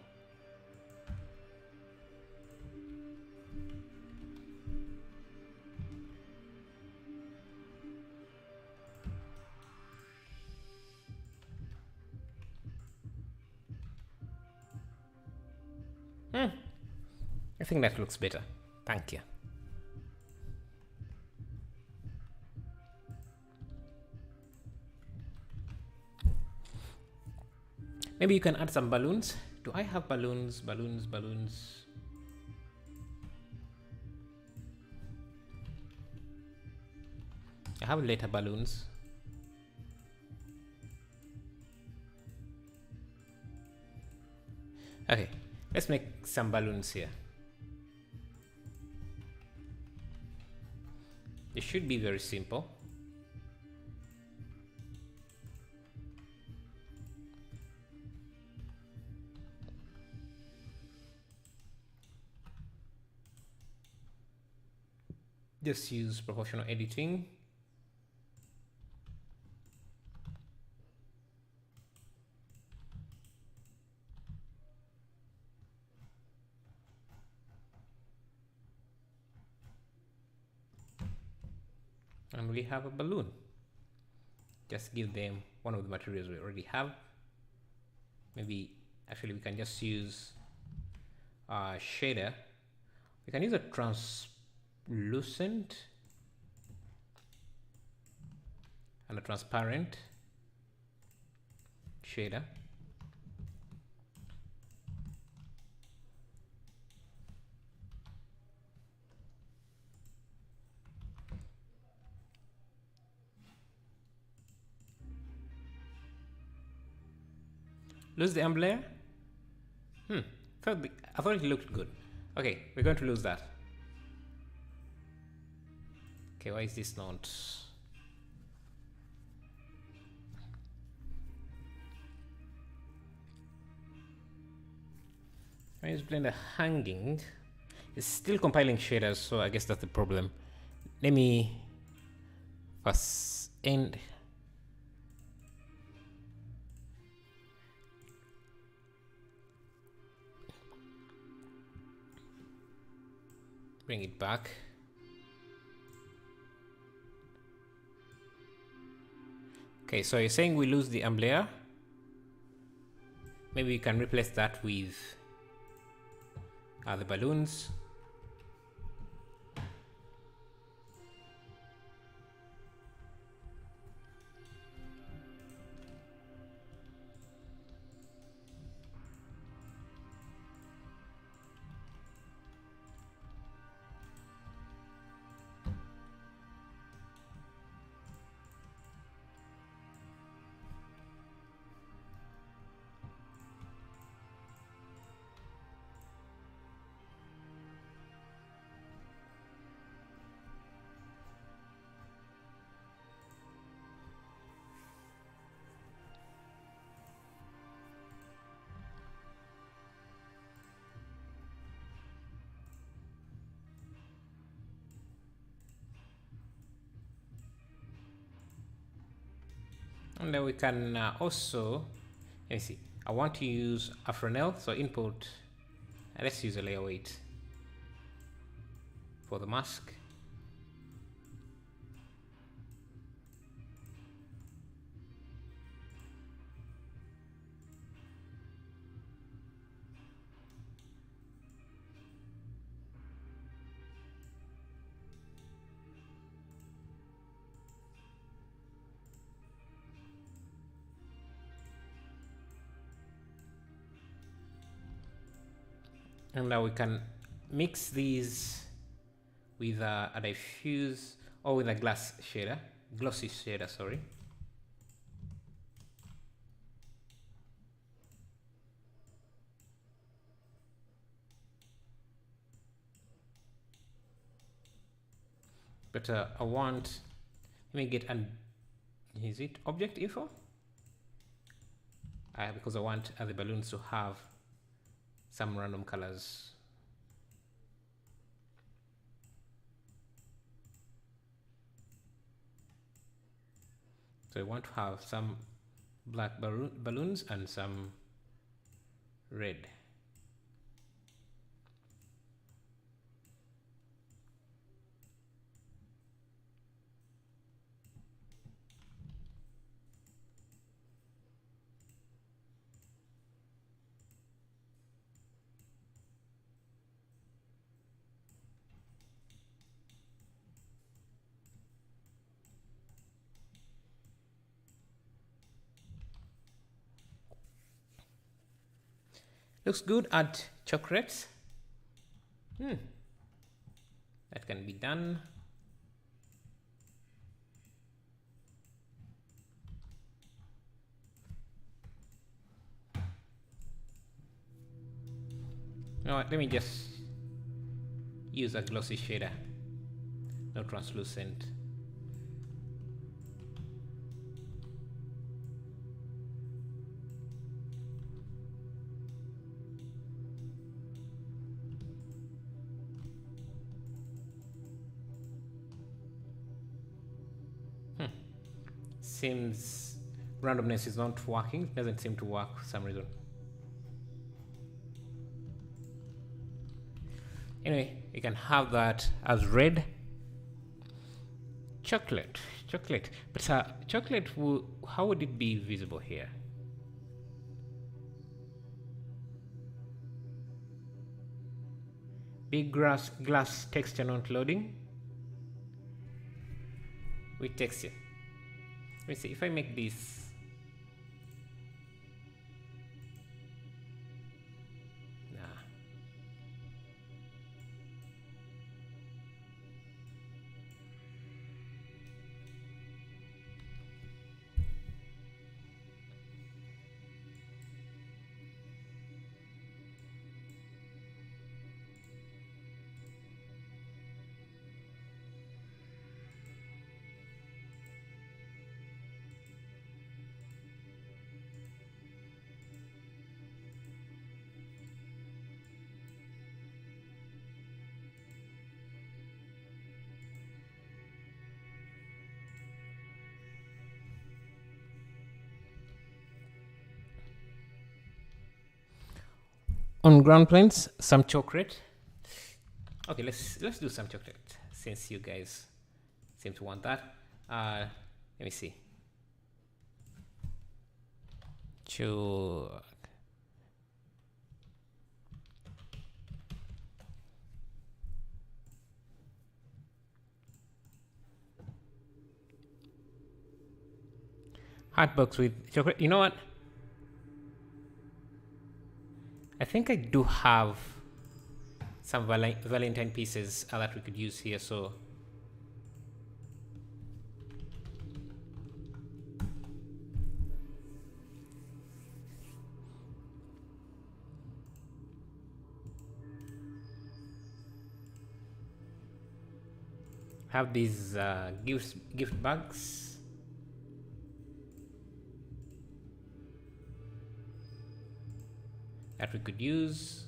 I think that looks better. Thank you. Maybe you can add some balloons. Do I have balloons? Balloons. I have later balloons. Okay, let's make some balloons here. It should be very simple. Just use proportional editing. And we have a balloon. Just give them one of the materials we already have. Maybe actually we can just use a shader. We can use a translucent and a transparent shader. Lose the amp layer? I thought it looked good. Okay, we're going to lose that. Okay, why is this not? Why is Blender hanging? It's still compiling shaders, so I guess that's the problem. Let me first end. Bring it back. Okay, so you're saying we lose the amp layer. Maybe we can replace that with the balloons. And then we can also, let me see, I want to use a Fresnel, so input, let's use a layer weight for the mask. And now we can mix these with a diffuse or with a glossy shader, sorry. But I want, let me get an, is it object info? Because I want the balloons to have some random colors. So I want to have some black balloons and some red. Looks good. Add chocolates. That can be done. You know what, let me just use a glossy shader, no translucent. Seems randomness is not working. It doesn't seem to work for some reason. Anyway, you can have that as red. chocolate, but chocolate, how would it be visible here? Big glass texture not loading. With texture. Let me see if I make this. On ground planes, some chocolate. Okay, let's do some chocolate since you guys seem to want that. Let me see. Hot box with chocolate. You know what? I think I do have some valentine pieces that we could use here, so have these gift bags. That we could use.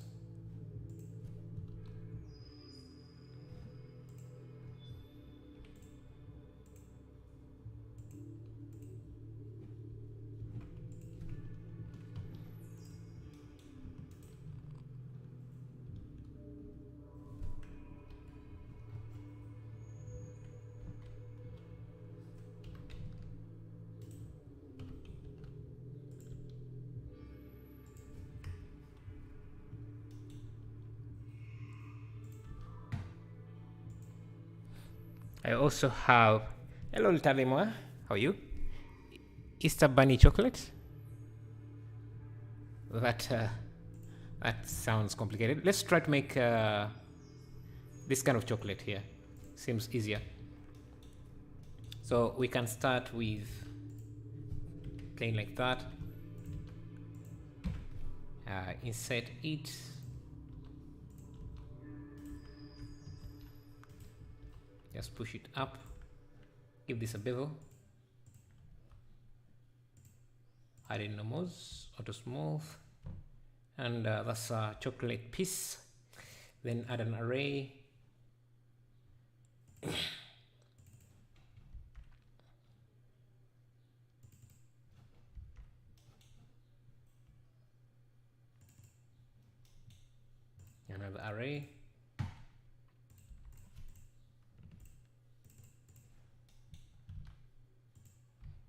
I also have, hello Talimwa, how are you? Easter bunny chocolate. That sounds complicated. Let's try to make this kind of chocolate here. Seems easier. So we can start with plain like that. Insert it. Just push it up. Give this a bevel. Add in the nose, auto smooth, and that's a chocolate piece. Then add an array. Another array.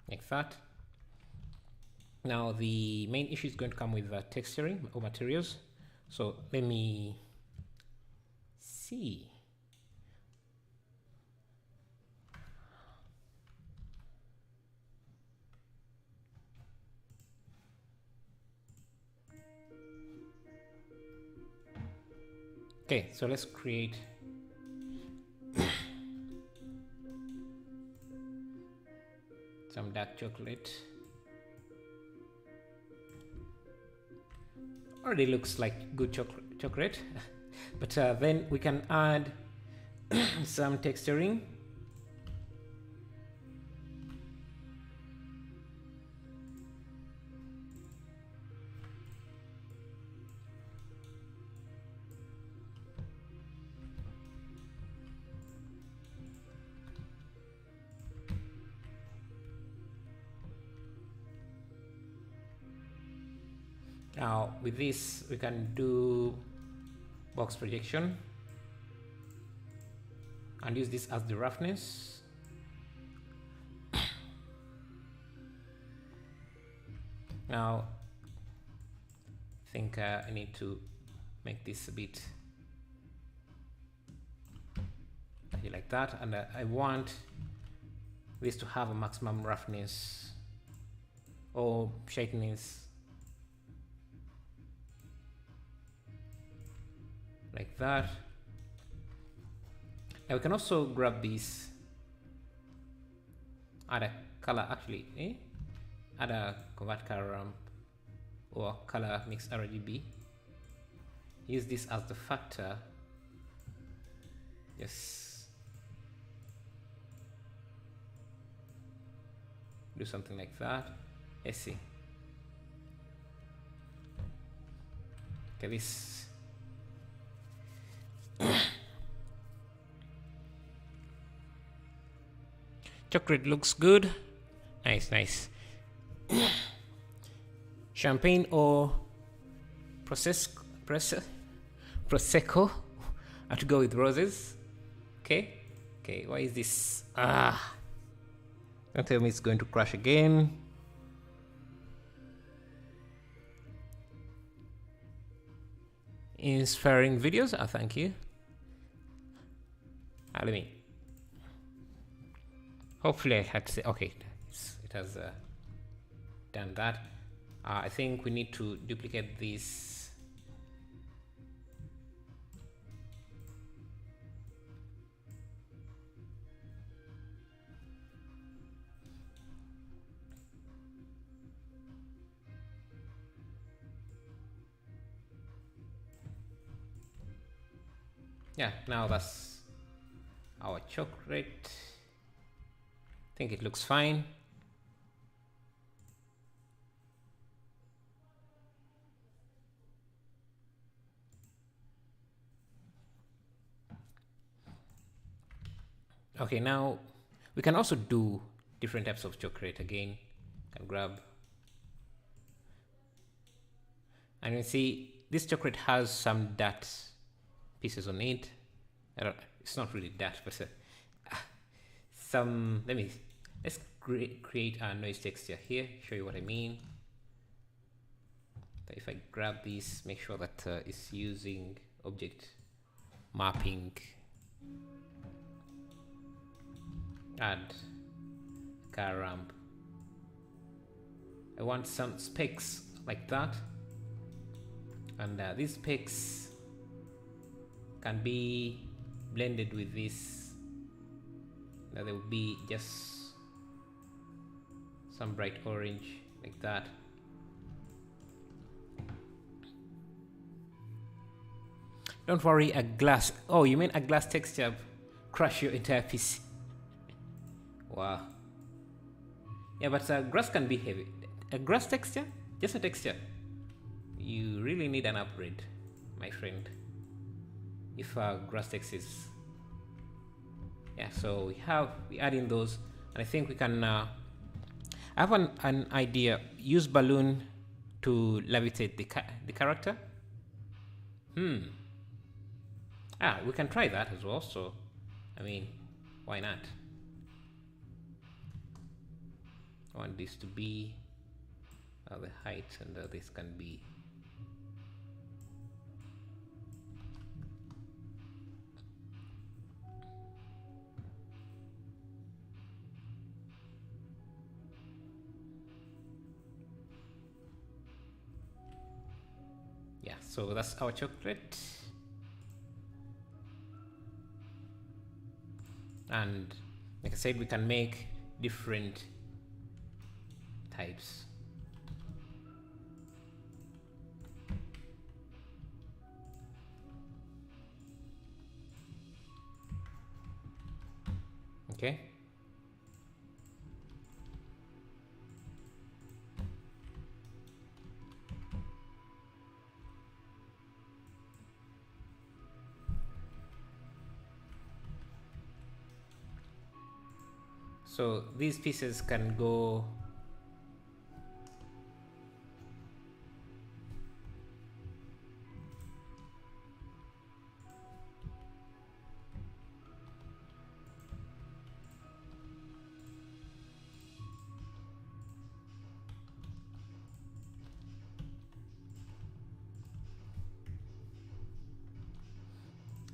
Like that. Now the main issue is going to come with texturing or materials. So let me see. Okay, so let's create some dark chocolate. Already looks like good chocolate, but then we can add some texturing. Now with this we can do box projection and use this as the roughness. Now I think I need to make this a bit like that, and I want this to have a maximum roughness or shakiness like that. And we can also grab this, add a color, actually add a convert color ramp or color mix RGB, use this as the factor. Yes, do something like that. Let's see. Okay, this chocolate looks good. Nice. Champagne or prosecco I have to go with roses. Okay, why is this? Don't tell me it's going to crash again. Inspiring videos. Thank you. Let me. Hopefully I had to say, okay, it has done that. I think we need to duplicate this. Yeah, now that's our chocolate. I think it looks fine. Okay, now we can also do different types of chocolate again. Can grab, and you see this chocolate has some dirt pieces on it. It's not really dirt, but some. Let's create a noise texture here. Show you what I mean. If I grab this, make sure that it's using object mapping. Add car ramp. I want some specks like that, and these specks can be blended with this. Now there will be just some bright orange like that. Don't worry, a glass. Oh, you mean a glass texture crush your entire PC? Wow. Yeah, but grass can be heavy. A grass texture? Just a texture. You really need an upgrade, my friend. If grass texture is... Yeah, so we add in those, and I think we can... I have an idea. Use balloon to levitate the character. We can try that as well. So, I mean, why not? I want this to be the height, and this can be so that's our chocolate. And like I said, we can make different types. Okay. So these pieces can go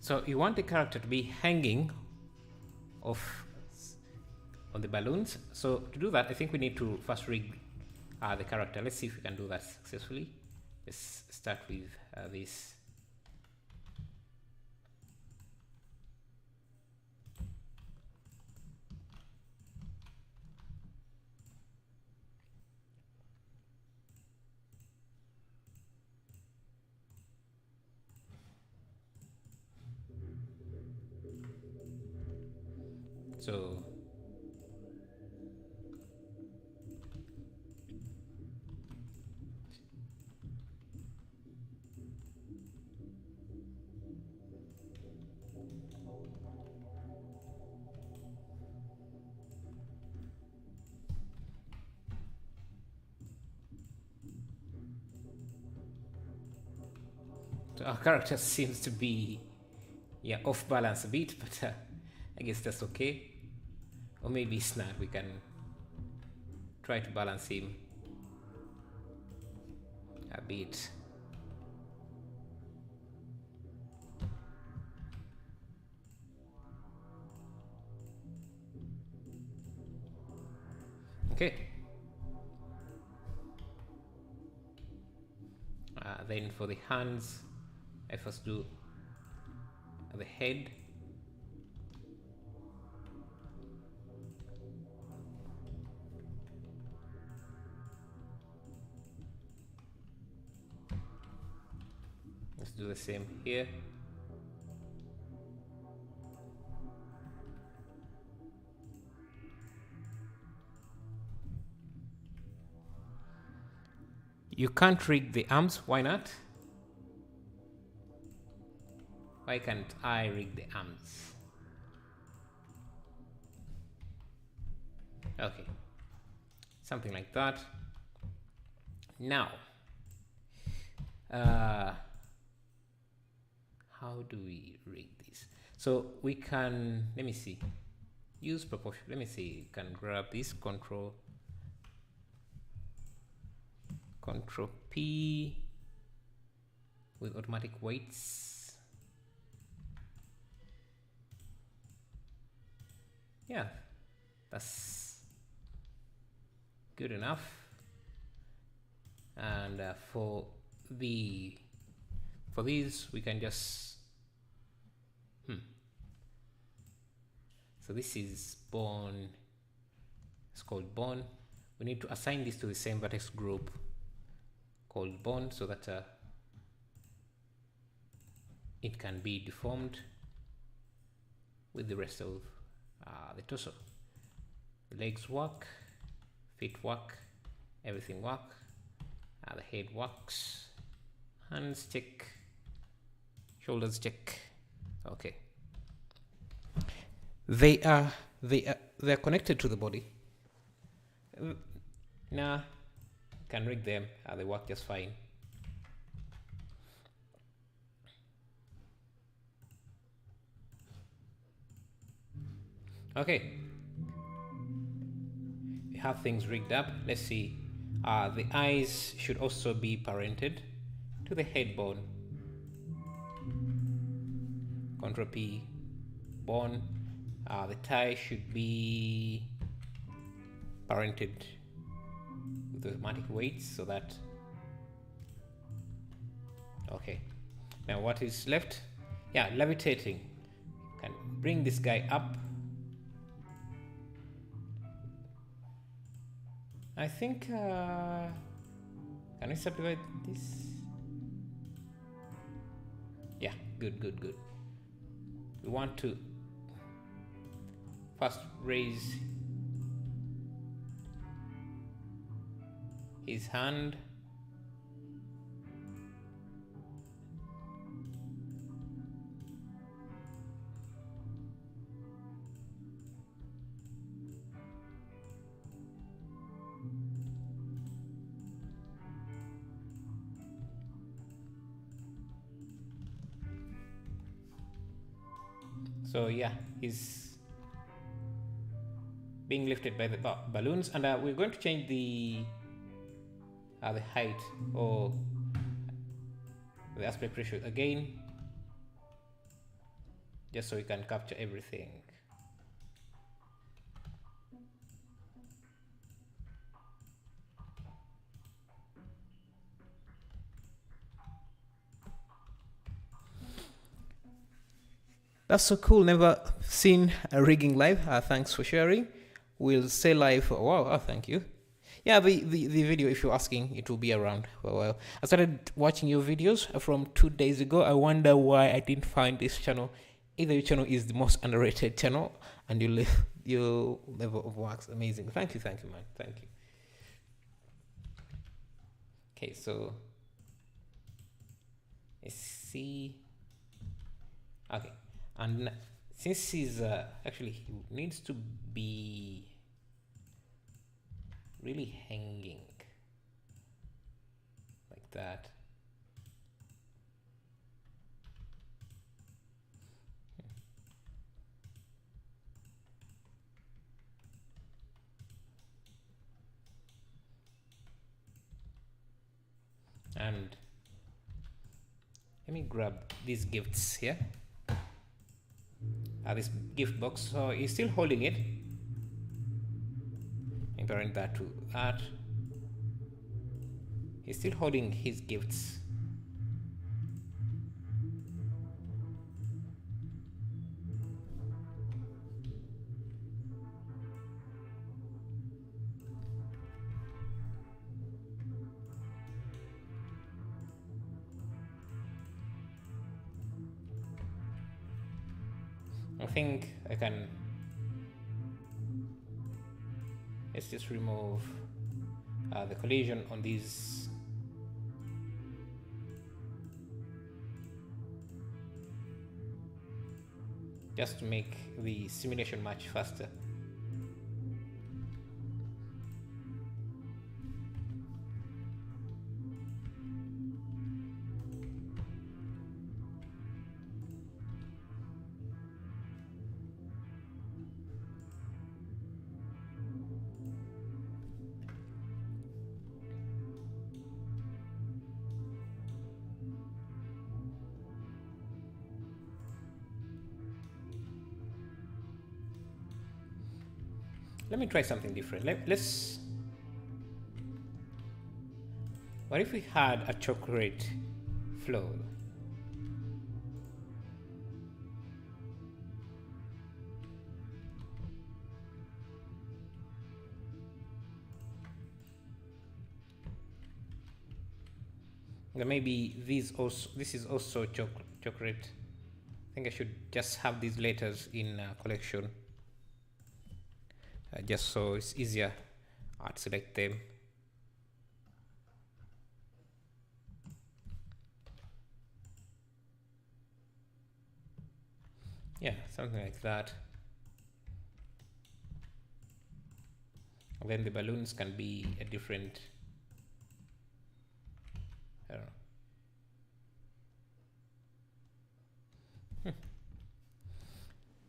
So you want the character to be hanging off on the balloons. So to do that, I think we need to first rig the character. Let's see if we can do that successfully. Let's start with this. So our character seems to be off balance a bit, but I guess that's okay. Or maybe it's not. We can try to balance him a bit. Okay. Then for the hands, I first do the head. Let's do the same here. You can't rig the arms. Why not? Why can't I rig the arms? Okay. Something like that. Now, how do we rig this? So we can, let me see, use proportion. Let me see, you can grab this, Control P with automatic weights. Yeah, that's good enough. And for these we can just so this is bone. It's called bone. We need to assign this to the same vertex group called bone, so that it can be deformed with the rest of the torso. The legs work, feet work, everything work. The head works, hands check, shoulders check. Okay. They're connected to the body. Nah, can rig them. They work just fine. Okay. We have things rigged up. Let's see. The eyes should also be parented to the head bone. Control P, bone. The tie should be parented with automatic weights, so that. Okay. Now what is left? Yeah, levitating. Can bring this guy up. I think, can we subdivide this? Yeah, good. We want to first raise his hand. So yeah, he's being lifted by the balloons, and we're going to change the height or the aspect ratio again. just so we can capture everything. That's so cool. Never seen a rigging live. Thanks for sharing. We'll say live. Wow, thank you. Yeah, the video, if you're asking, it will be around for a while. I started watching your videos from 2 days ago. I wonder why I didn't find this channel. Either your channel is the most underrated channel and your level of work's amazing. Thank you, man. Thank you. Okay, so let's see. Okay, and since he's actually he needs to be really hanging like that. And let me grab these gifts here. This gift box. So he's still holding it. Comparing that to that. He's still holding his gifts. I think I can. Let's just remove the collision on these. Just to make the simulation much faster. Let me try something different. Let's. What if we had a chocolate flow? Then maybe this is also chocolate. I think I should just have these letters in collection. Just so it's easier to select them. Yeah, something like that. And then the balloons can be a different, I don't know.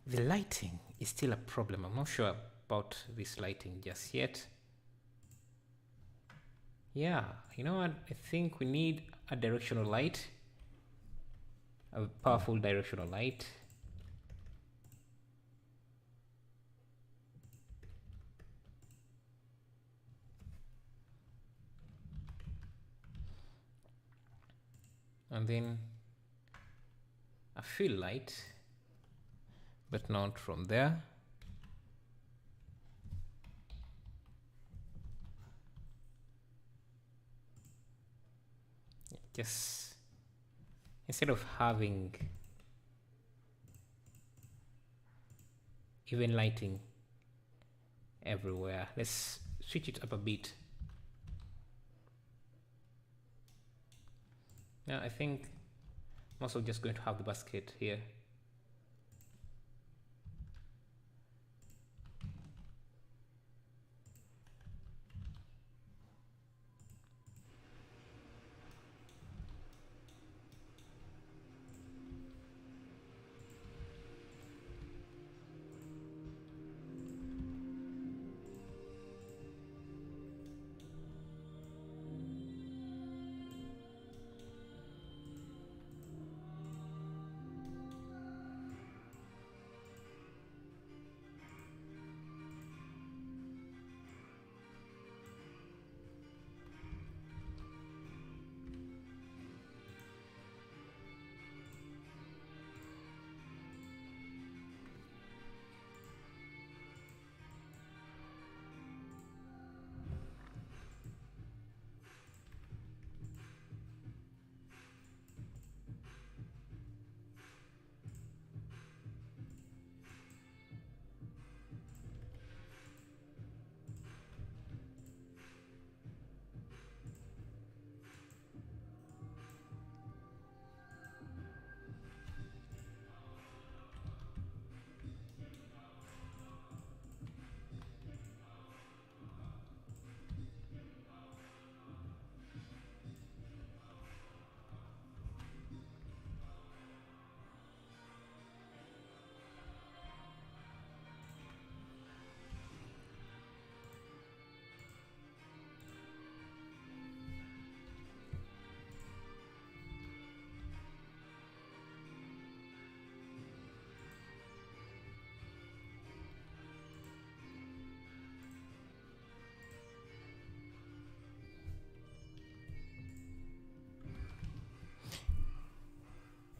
The lighting is still a problem. I'm not sure about this lighting just yet. Yeah, you know what? I think we need a directional light, a powerful directional light. And then a fill light, but not from there. Just instead of having even lighting everywhere, let's switch it up a bit. Now I think I'm also just going to have the basket here.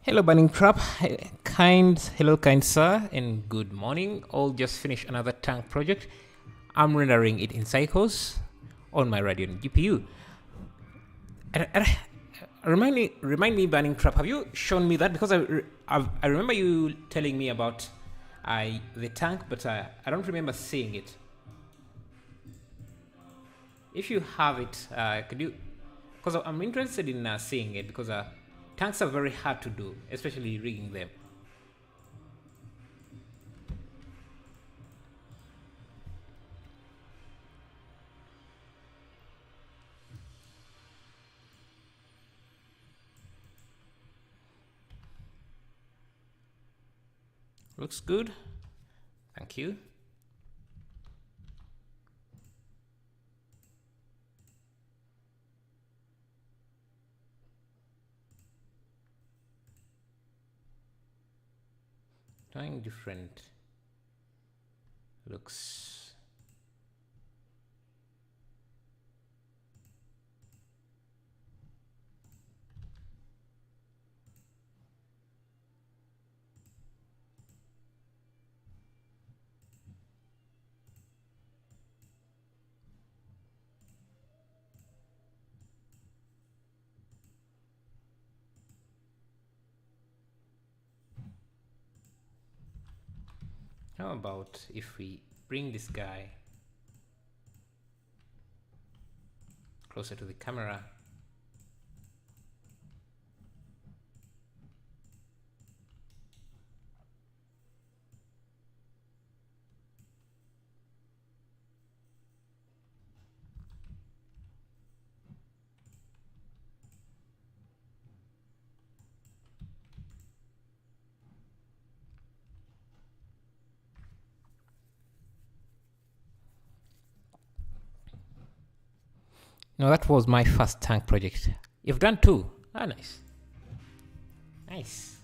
Hello, Burning Trap. Hello, kind sir, and good morning. All just finished another tank project. I'm rendering it in cycles on my Radeon GPU. Remind me, Burning Trap. Have you shown me that? Because I remember you telling me about the tank, but I don't remember seeing it. If you have it, could you? Because I'm interested in seeing it because tanks are very hard to do, especially rigging them. Looks good. Thank you. Trying different looks. How about if we bring this guy closer to the camera? No, that was my first tank project. You've done two. Ah, nice. Nice.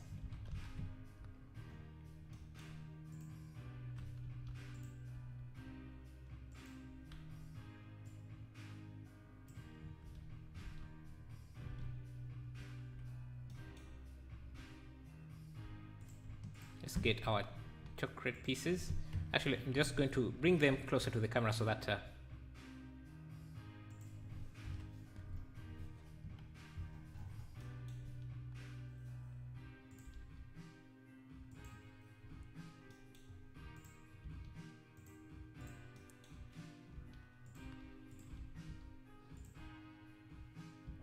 Let's get our chocolate pieces. Actually, I'm just going to bring them closer to the camera so that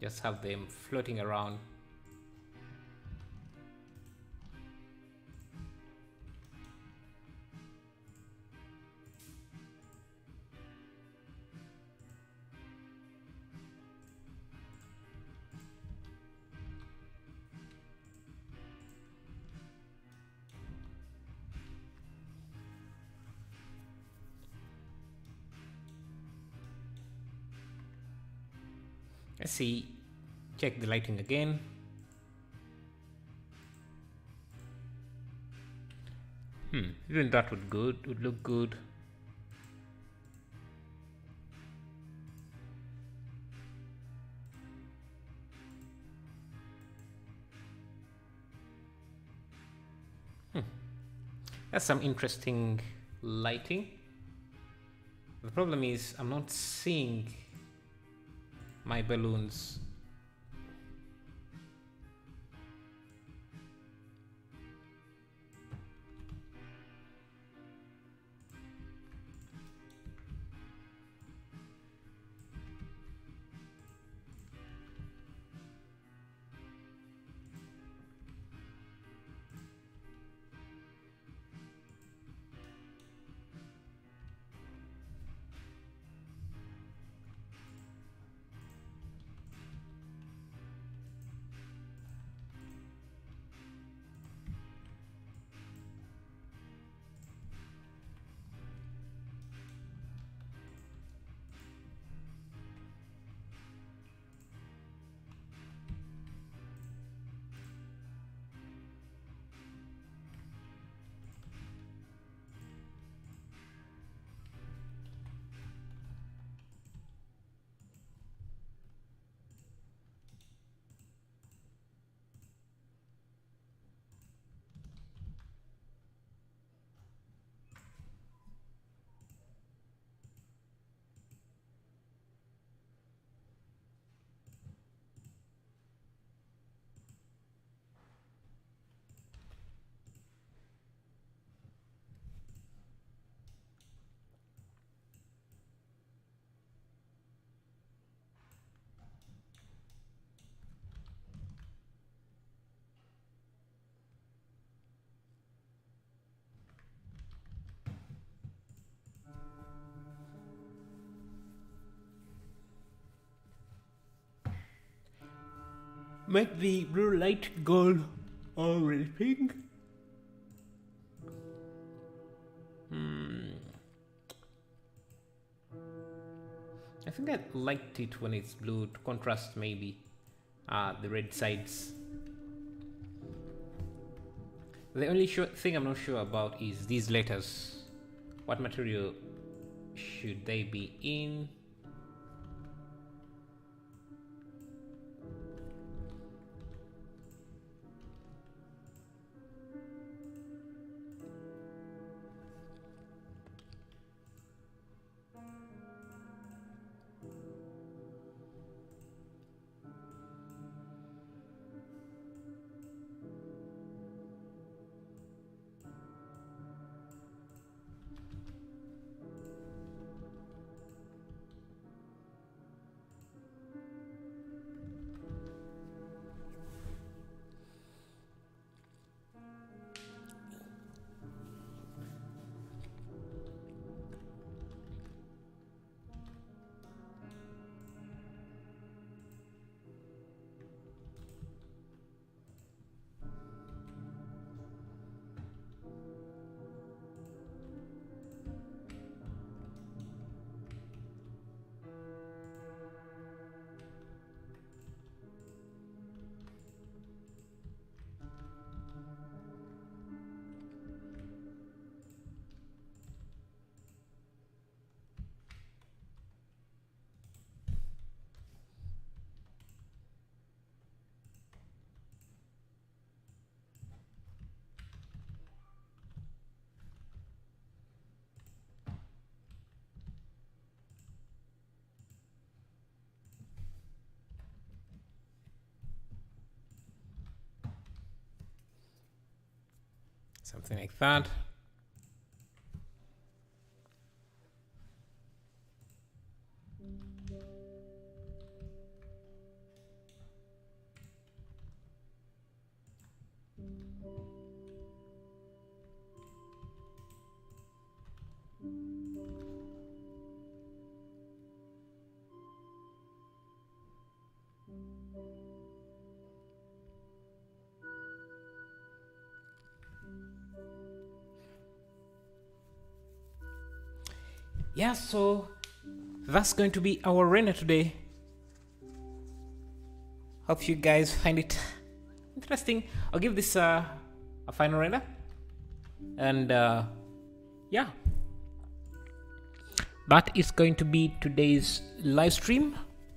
just have them floating around. Let's see. Check the lighting again. Even that would look good. That's some interesting lighting. The problem is I'm not seeing my balloons. make the blue light gold already pink. I think I liked it when it's blue to contrast maybe the red sides. The only thing I'm not sure about is these letters. What material should they be in? Something like that. Yeah, so that's going to be our render today. Hope you guys find it interesting. I'll give this a final render. And yeah, that is going to be today's live stream.